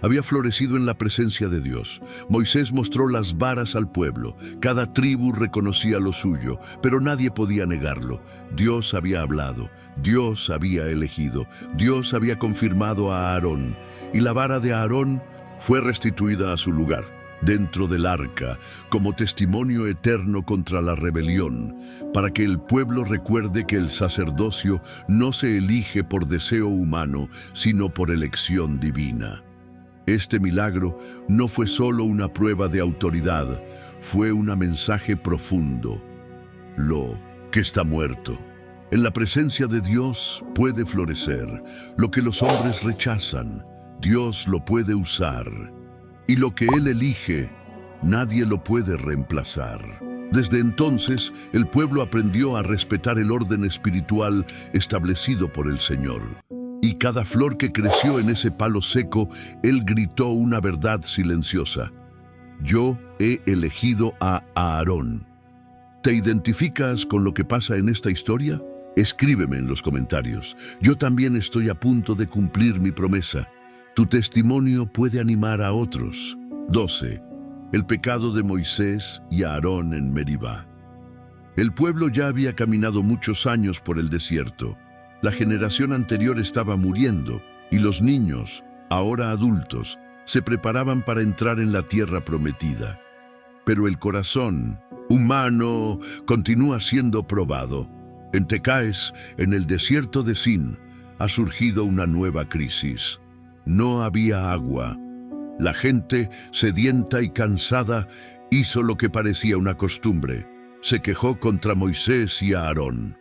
había florecido en la presencia de Dios. Moisés mostró las varas al pueblo. Cada tribu reconocía lo suyo, pero nadie podía negarlo. Dios había hablado, Dios había elegido, Dios había confirmado a Aarón, y la vara de Aarón fue restituida a su lugar, dentro del arca, como testimonio eterno contra la rebelión, para que el pueblo recuerde que el sacerdocio no se elige por deseo humano, sino por elección divina. Este milagro no fue solo una prueba de autoridad, fue un mensaje profundo. Lo que está muerto, en la presencia de Dios, puede florecer. Lo que los hombres rechazan, Dios lo puede usar. Y lo que Él elige, nadie lo puede reemplazar. Desde entonces, el pueblo aprendió a respetar el orden espiritual establecido por el Señor. Y cada flor que creció en ese palo seco, Él gritó una verdad silenciosa: yo he elegido a Aarón. ¿Te identificas con lo que pasa en esta historia? Escríbeme en los comentarios. Yo también estoy a punto de cumplir mi promesa. Tu testimonio puede animar a otros. 12. El pecado de Moisés y Aarón en Meribá. El pueblo ya había caminado muchos años por el desierto. La generación anterior estaba muriendo y los niños, ahora adultos, se preparaban para entrar en la tierra prometida. Pero el corazón humano continúa siendo probado. En Tecaes, en el desierto de Sin, ha surgido una nueva crisis. No había agua. La gente, sedienta y cansada, hizo lo que parecía una costumbre. Se quejó contra Moisés y Aarón.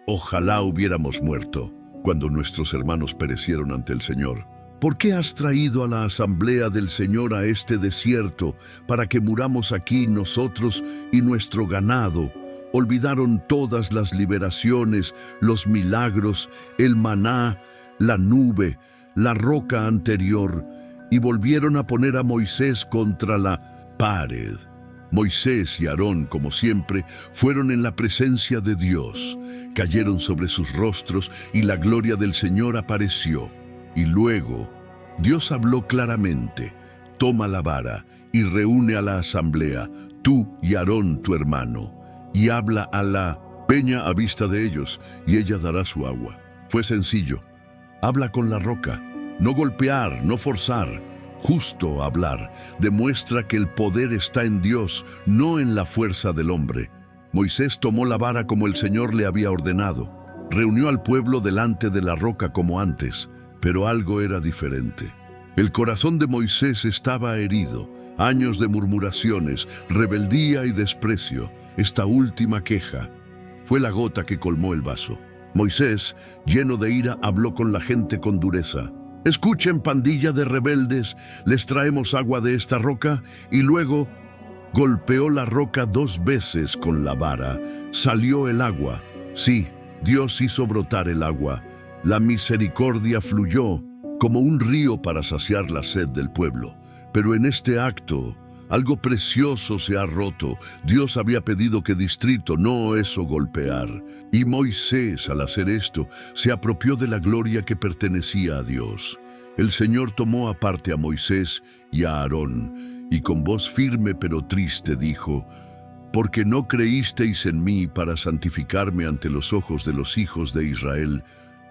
Ojalá hubiéramos muerto cuando nuestros hermanos perecieron ante el Señor. ¿Por qué has traído a la asamblea del Señor a este desierto para que muramos aquí nosotros y nuestro ganado? Olvidaron todas las liberaciones, los milagros, el maná, la nube, la roca anterior, y volvieron a poner a Moisés contra la pared. Moisés y Aarón, como siempre, fueron en la presencia de Dios. Cayeron sobre sus rostros y la gloria del Señor apareció. Y luego, Dios habló claramente: toma la vara y reúne a la asamblea, tú y Aarón tu hermano, y habla a la peña a vista de ellos, y ella dará su agua. Fue sencillo. Habla con la roca. No golpear, no forzar. Justo hablar. Demuestra que el poder está en Dios, no en la fuerza del hombre. Moisés tomó la vara como el Señor le había ordenado. Reunió al pueblo delante de la roca como antes, pero algo era diferente. El corazón de Moisés estaba herido. años de murmuraciones, rebeldía y desprecio. Esta última queja fue la gota que colmó el vaso. Moisés, lleno de ira, habló con la gente con dureza. «Escuchen, pandilla de rebeldes, les traemos agua de esta roca», y luego golpeó la roca 2 veces con la vara. Salió el agua. Sí, Dios hizo brotar el agua. La misericordia fluyó como un río para saciar la sed del pueblo. Pero en este acto, algo precioso se ha roto. Dios había pedido que distrito, no eso golpear. Y Moisés, al hacer esto, se apropió de la gloria que pertenecía a Dios. El Señor tomó aparte a Moisés y a Aarón, y con voz firme pero triste dijo: «Porque no creísteis en mí para santificarme ante los ojos de los hijos de Israel,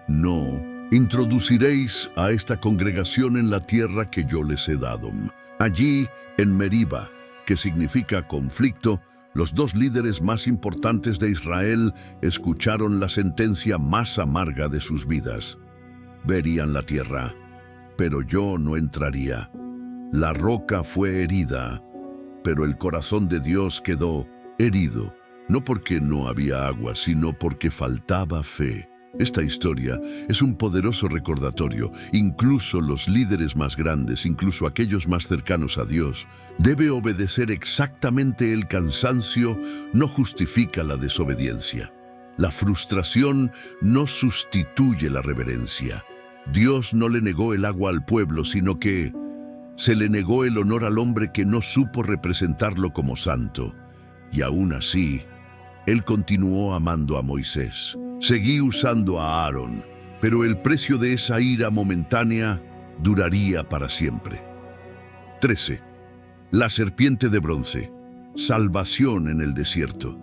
no introduciréis a esta congregación en la tierra que yo les he dado». Allí, en Meriba, que significa conflicto, los 2 líderes más importantes de Israel escucharon la sentencia más amarga de sus vidas. Verían la tierra, pero yo no entraría. La roca fue herida, pero el corazón de Dios quedó herido, no porque no había agua, sino porque faltaba fe. Esta historia es un poderoso recordatorio. Incluso los líderes más grandes, incluso aquellos más cercanos a Dios, debe obedecer exactamente. El cansancio no justifica la desobediencia. La frustración no sustituye la reverencia. Dios no le negó el agua al pueblo, sino que se le negó el honor al hombre que no supo representarlo como santo. Y aún así, Él continuó amando a Moisés. Seguí usando a Aarón, pero el precio de esa ira momentánea duraría para siempre. 13. La serpiente de bronce. Salvación en el desierto.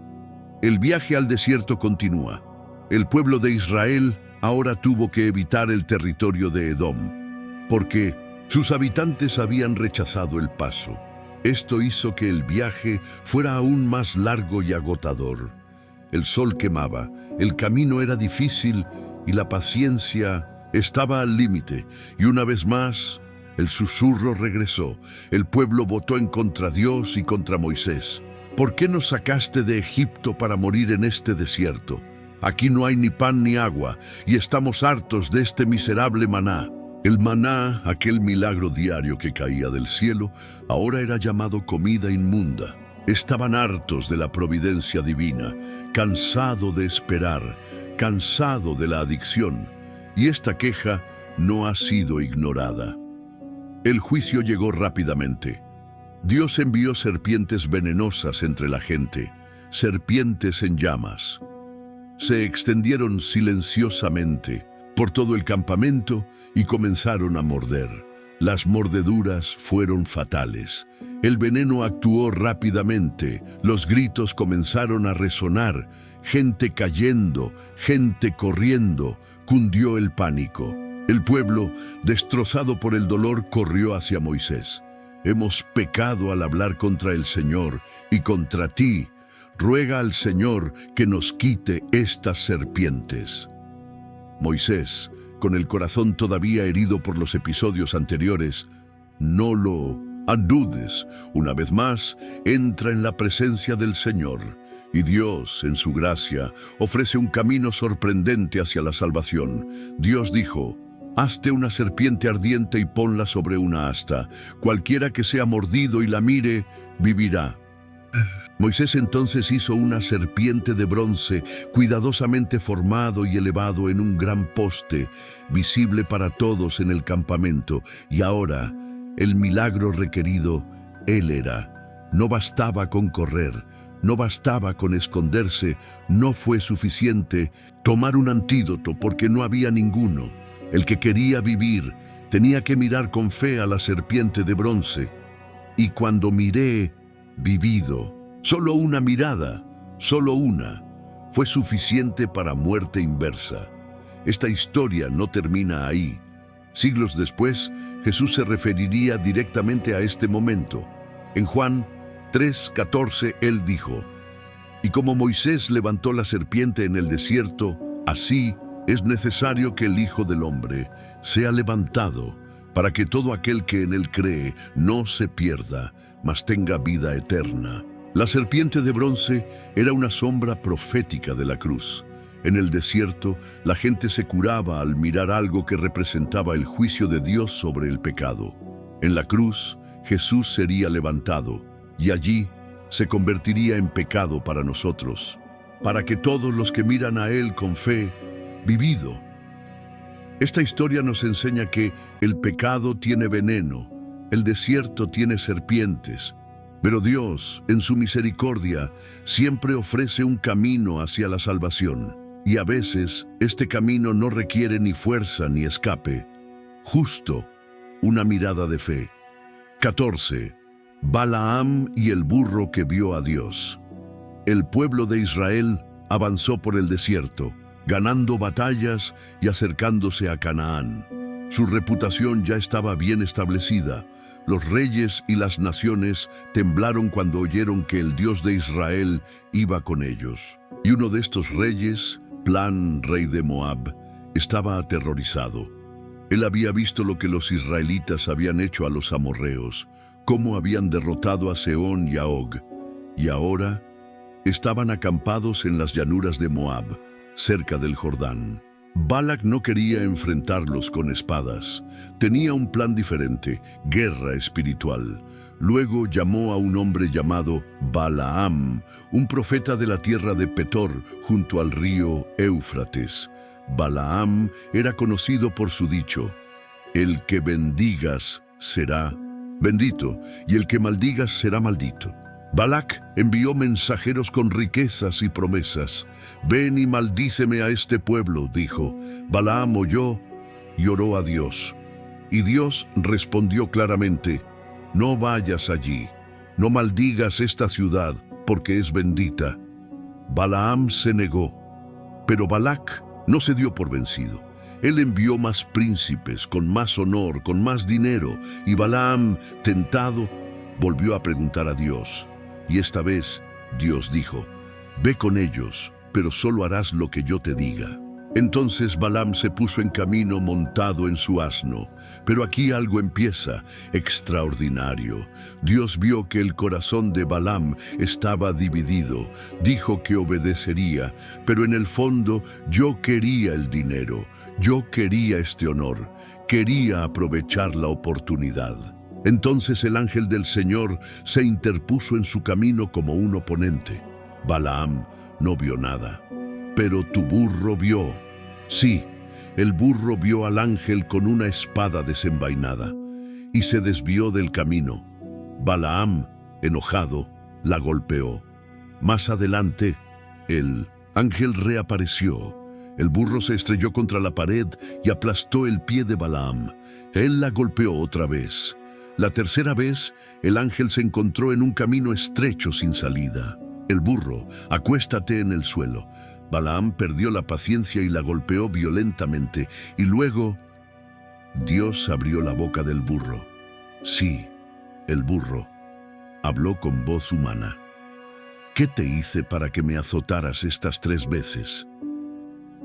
El viaje al desierto continúa. El pueblo de Israel ahora tuvo que evitar el territorio de Edom, porque sus habitantes habían rechazado el paso. Esto hizo que el viaje fuera aún más largo y agotador. El sol quemaba, el camino era difícil y la paciencia estaba al límite. Y una vez más, el susurro regresó. El pueblo votó en contra de Dios y contra Moisés. ¿Por qué nos sacaste de Egipto para morir en este desierto? Aquí no hay ni pan ni agua, y estamos hartos de este miserable maná. El maná, aquel milagro diario que caía del cielo, ahora era llamado comida inmunda. Estaban hartos de la providencia divina, cansado de esperar, cansado de la adicción, y esta queja no ha sido ignorada. El juicio llegó rápidamente. Dios envió serpientes venenosas entre la gente, serpientes en llamas. Se extendieron silenciosamente por todo el campamento y comenzaron a morder. Las mordeduras fueron fatales. El veneno actuó rápidamente, los gritos comenzaron a resonar, gente cayendo, gente corriendo, cundió el pánico. El pueblo, destrozado por el dolor, corrió hacia Moisés. «Hemos pecado al hablar contra el Señor y contra ti. Ruega al Señor que nos quite estas serpientes». Moisés, con el corazón todavía herido por los episodios anteriores, no lo dudes. Una vez más, entra en la presencia del Señor, y Dios, en su gracia, ofrece un camino sorprendente hacia la salvación. Dios dijo: «Hazte una serpiente ardiente y ponla sobre una asta. Cualquiera que sea mordido y la mire, vivirá». Moisés entonces hizo una serpiente de bronce, cuidadosamente formado y elevado en un gran poste, visible para todos en el campamento. Y ahora, el milagro requerido, Él era. No bastaba con correr, no bastaba con esconderse, no fue suficiente tomar un antídoto porque no había ninguno. El que quería vivir tenía que mirar con fe a la serpiente de bronce. Y cuando miré, vivido. Solo una mirada, solo una, fue suficiente para muerte inversa. Esta historia no termina ahí. Siglos después, Jesús se referiría directamente a este momento. En Juan 3:14, Él dijo: «Y como Moisés levantó la serpiente en el desierto, así es necesario que el Hijo del Hombre sea levantado, para que todo aquel que en él cree no se pierda, mas tenga vida eterna. La serpiente de bronce era una sombra profética de la cruz. En el desierto, la gente se curaba al mirar algo que representaba el juicio de Dios sobre el pecado. En la cruz, Jesús sería levantado, y allí se convertiría en pecado para nosotros, para que todos los que miran a Él con fe, vivido. Esta historia nos enseña que el pecado tiene veneno, el desierto tiene serpientes, pero Dios, en su misericordia, siempre ofrece un camino hacia la salvación. Y a veces, este camino no requiere ni fuerza ni escape, justo una mirada de fe. 14. Balaam y el burro que vio a Dios. El pueblo de Israel avanzó por el desierto, ganando batallas y acercándose a Canaán. Su reputación ya estaba bien establecida. Los reyes y las naciones temblaron cuando oyeron que el Dios de Israel iba con ellos. Y uno de estos reyes, Plan, rey de Moab, estaba aterrorizado. Él había visto lo que los israelitas habían hecho a los amorreos, cómo habían derrotado a Sehón y a Og, y ahora estaban acampados en las llanuras de Moab, cerca del Jordán. Balac no quería enfrentarlos con espadas. Tenía un plan diferente, guerra espiritual. Luego llamó a un hombre llamado Balaam, un profeta de la tierra de Petor, junto al río Éufrates. Balaam era conocido por su dicho: el que bendigas será bendito, y el que maldigas será maldito. Balac envió mensajeros con riquezas y promesas. Ven y maldíceme a este pueblo, dijo. Balaam oyó y oró a Dios. Y Dios respondió claramente: no vayas allí, no maldigas esta ciudad, porque es bendita. Balaam se negó, pero Balac no se dio por vencido. Él envió más príncipes, con más honor, con más dinero, y Balaam, tentado, volvió a preguntar a Dios. Y esta vez Dios dijo: ve con ellos, pero solo harás lo que yo te diga. Entonces Balaam se puso en camino montado en su asno. Pero aquí algo empieza extraordinario. Dios vio que el corazón de Balaam estaba dividido. Dijo que obedecería, pero en el fondo yo quería el dinero. Yo quería este honor. Quería aprovechar la oportunidad. Entonces el ángel del Señor se interpuso en su camino como un oponente. Balaam no vio nada. Pero tu burro vio. Sí, el burro vio al ángel con una espada desenvainada y se desvió del camino. Balaam, enojado, la golpeó. Más adelante, el ángel reapareció. El burro se estrelló contra la pared y aplastó el pie de Balaam. Él la golpeó otra vez. La tercera vez, el ángel se encontró en un camino estrecho sin salida. El burro: acuéstate en el suelo. Balaam perdió la paciencia y la golpeó violentamente, y luego Dios abrió la boca del burro. Sí, el burro habló con voz humana. ¿Qué te hice para que me azotaras estas 3 veces?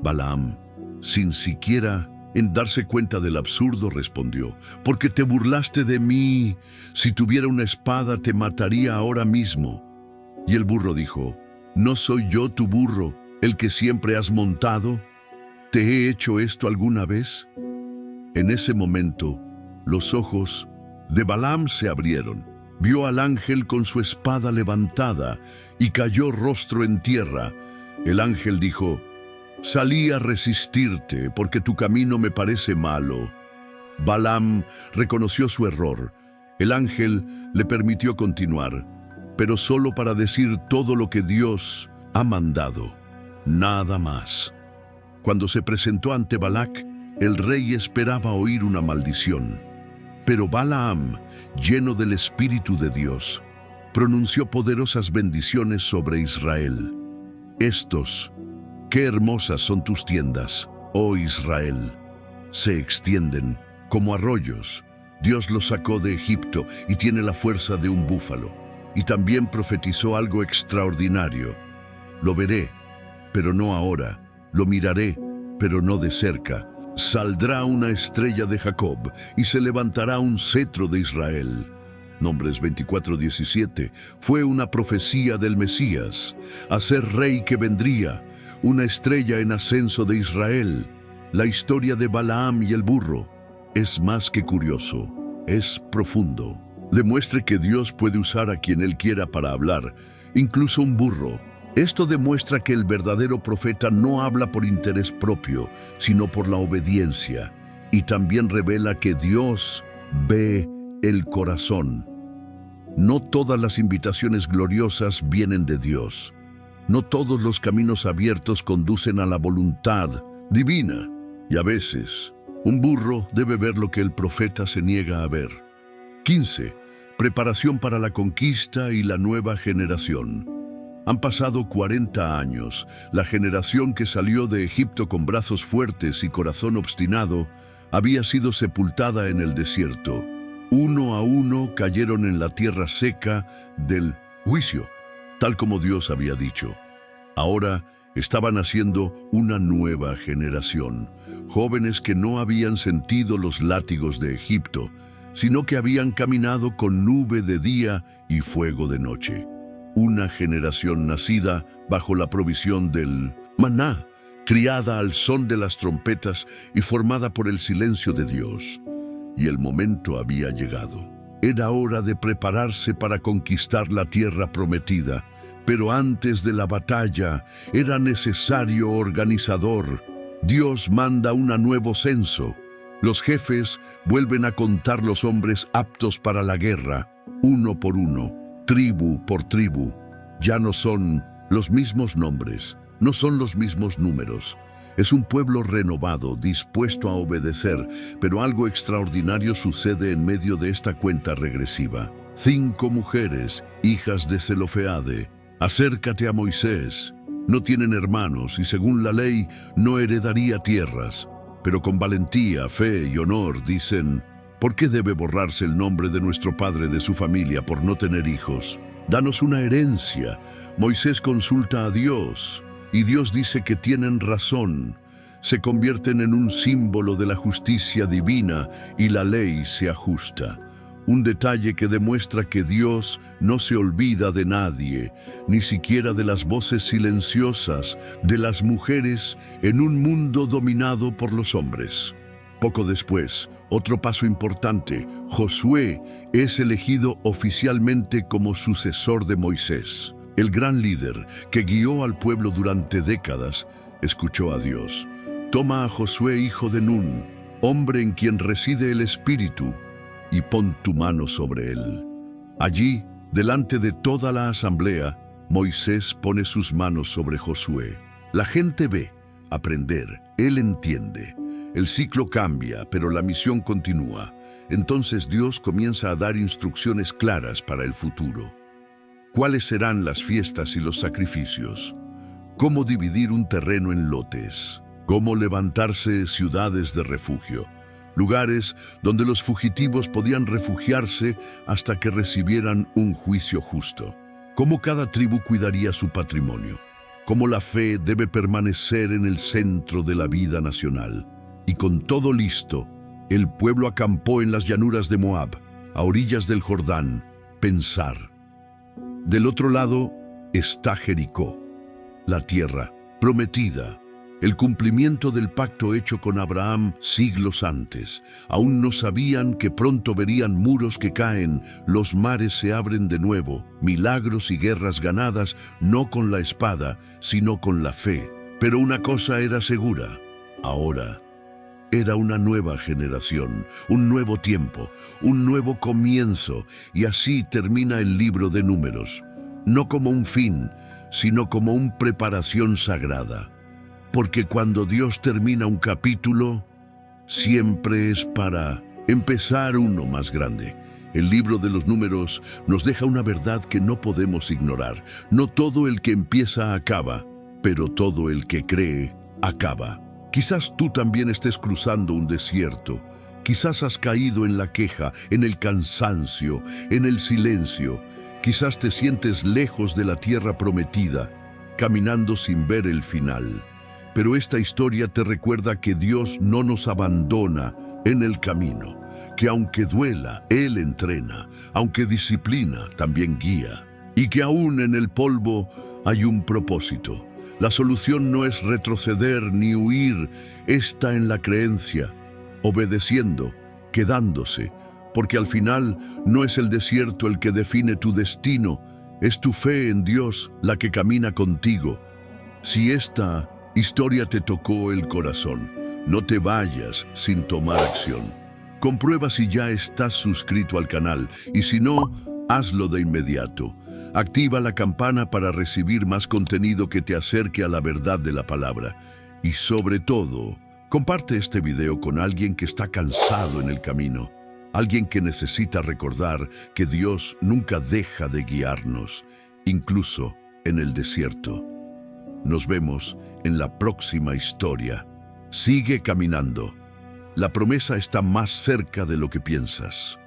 Balaam, sin siquiera darse cuenta del absurdo, respondió: porque te burlaste de mí. Si tuviera una espada te mataría ahora mismo. Y el burro dijo: ¿no soy yo tu burro, el que siempre has montado? ¿Te he hecho esto alguna vez? En ese momento, los ojos de Balaam se abrieron. Vio al ángel con su espada levantada y cayó rostro en tierra. El ángel dijo: salí a resistirte porque tu camino me parece malo. Balaam reconoció su error. El ángel le permitió continuar, pero solo para decir todo lo que Dios ha mandado. Nada más. Cuando se presentó ante Balac, el rey esperaba oír una maldición. Pero Balaam, lleno del Espíritu de Dios, pronunció poderosas bendiciones sobre Israel. Qué hermosas son tus tiendas, oh Israel. Se extienden como arroyos. Dios los sacó de Egipto y tiene la fuerza de un búfalo. Y también profetizó algo extraordinario. Lo veré, pero no ahora. Lo miraré, pero no de cerca. Saldrá una estrella de Jacob y se levantará un cetro de Israel. Nombres 24:17. Fue una profecía del Mesías, a ser rey que vendría, una estrella en ascenso de Israel. La historia de Balaam y el burro es más que curioso, es profundo. Demuestre que Dios puede usar a quien Él quiera para hablar, incluso un burro. Esto demuestra que el verdadero profeta no habla por interés propio, sino por la obediencia, y también revela que Dios ve el corazón. No todas las invitaciones gloriosas vienen de Dios. No todos los caminos abiertos conducen a la voluntad divina. Y a veces, un burro debe ver lo que el profeta se niega a ver. 15. Preparación para la conquista y la nueva generación. Han pasado 40 años. La generación que salió de Egipto con brazos fuertes y corazón obstinado había sido sepultada en el desierto. Uno a uno cayeron en la tierra seca del juicio, tal como Dios había dicho. Ahora estaba naciendo una nueva generación, jóvenes que no habían sentido los látigos de Egipto, sino que habían caminado con nube de día y fuego de noche. Una generación nacida bajo la provisión del maná, criada al son de las trompetas y formada por el silencio de Dios. Y el momento había llegado. Era hora de prepararse para conquistar la tierra prometida, pero antes de la batalla era necesario organizador. Dios manda un nuevo censo. Los jefes vuelven a contar los hombres aptos para la guerra, uno por uno, tribu por tribu. Ya no son los mismos nombres, no son los mismos números. Es un pueblo renovado, dispuesto a obedecer, pero algo extraordinario sucede en medio de esta cuenta regresiva. 5 mujeres, hijas de Zelofeade. Acércate a Moisés. No tienen hermanos y según la ley no heredaría tierras. Pero con valentía, fe y honor dicen: ¿por qué debe borrarse el nombre de nuestro padre de su familia por no tener hijos? Danos una herencia. Moisés consulta a Dios y Dios dice que tienen razón. Se convierten en un símbolo de la justicia divina y la ley se ajusta. Un detalle que demuestra que Dios no se olvida de nadie, ni siquiera de las voces silenciosas de las mujeres en un mundo dominado por los hombres. Poco después, otro paso importante, Josué es elegido oficialmente como sucesor de Moisés. El gran líder que guió al pueblo durante décadas escuchó a Dios. Toma a Josué, hijo de Nun, hombre en quien reside el Espíritu, y pon tu mano sobre él. Allí, delante de toda la asamblea, Moisés pone sus manos sobre Josué. La gente ve, aprender, él entiende. El ciclo cambia, pero la misión continúa. Entonces Dios comienza a dar instrucciones claras para el futuro. ¿Cuáles serán las fiestas y los sacrificios? ¿Cómo dividir un terreno en lotes? ¿Cómo levantarse ciudades de refugio? Lugares donde los fugitivos podían refugiarse hasta que recibieran un juicio justo. Cómo cada tribu cuidaría su patrimonio. Cómo la fe debe permanecer en el centro de la vida nacional. Y con todo listo, el pueblo acampó en las llanuras de Moab, a orillas del Jordán, pensar. Del otro lado está Jericó, la tierra prometida. El cumplimiento del pacto hecho con Abraham siglos antes. Aún no sabían que pronto verían muros que caen, los mares se abren de nuevo, milagros y guerras ganadas no con la espada, sino con la fe. Pero una cosa era segura, ahora era una nueva generación, un nuevo tiempo, un nuevo comienzo, y así termina el libro de Números, no como un fin, sino como una preparación sagrada. Porque cuando Dios termina un capítulo, siempre es para empezar uno más grande. El libro de los Números nos deja una verdad que no podemos ignorar. No todo el que empieza acaba, pero todo el que cree acaba. Quizás tú también estés cruzando un desierto. Quizás has caído en la queja, en el cansancio, en el silencio. Quizás te sientes lejos de la tierra prometida, caminando sin ver el final. Pero esta historia te recuerda que Dios no nos abandona en el camino, que aunque duela, Él entrena, aunque disciplina, también guía, y que aún en el polvo hay un propósito. La solución no es retroceder ni huir, está en la creencia, obedeciendo, quedándose, porque al final no es el desierto el que define tu destino, es tu fe en Dios la que camina contigo. Si esta historia te tocó el corazón, no te vayas sin tomar acción. Comprueba si ya estás suscrito al canal y si no, hazlo de inmediato. Activa la campana para recibir más contenido que te acerque a la verdad de la palabra. Y sobre todo, comparte este video con alguien que está cansado en el camino, alguien que necesita recordar que Dios nunca deja de guiarnos, incluso en el desierto. Nos vemos en la próxima historia. Sigue caminando. La promesa está más cerca de lo que piensas.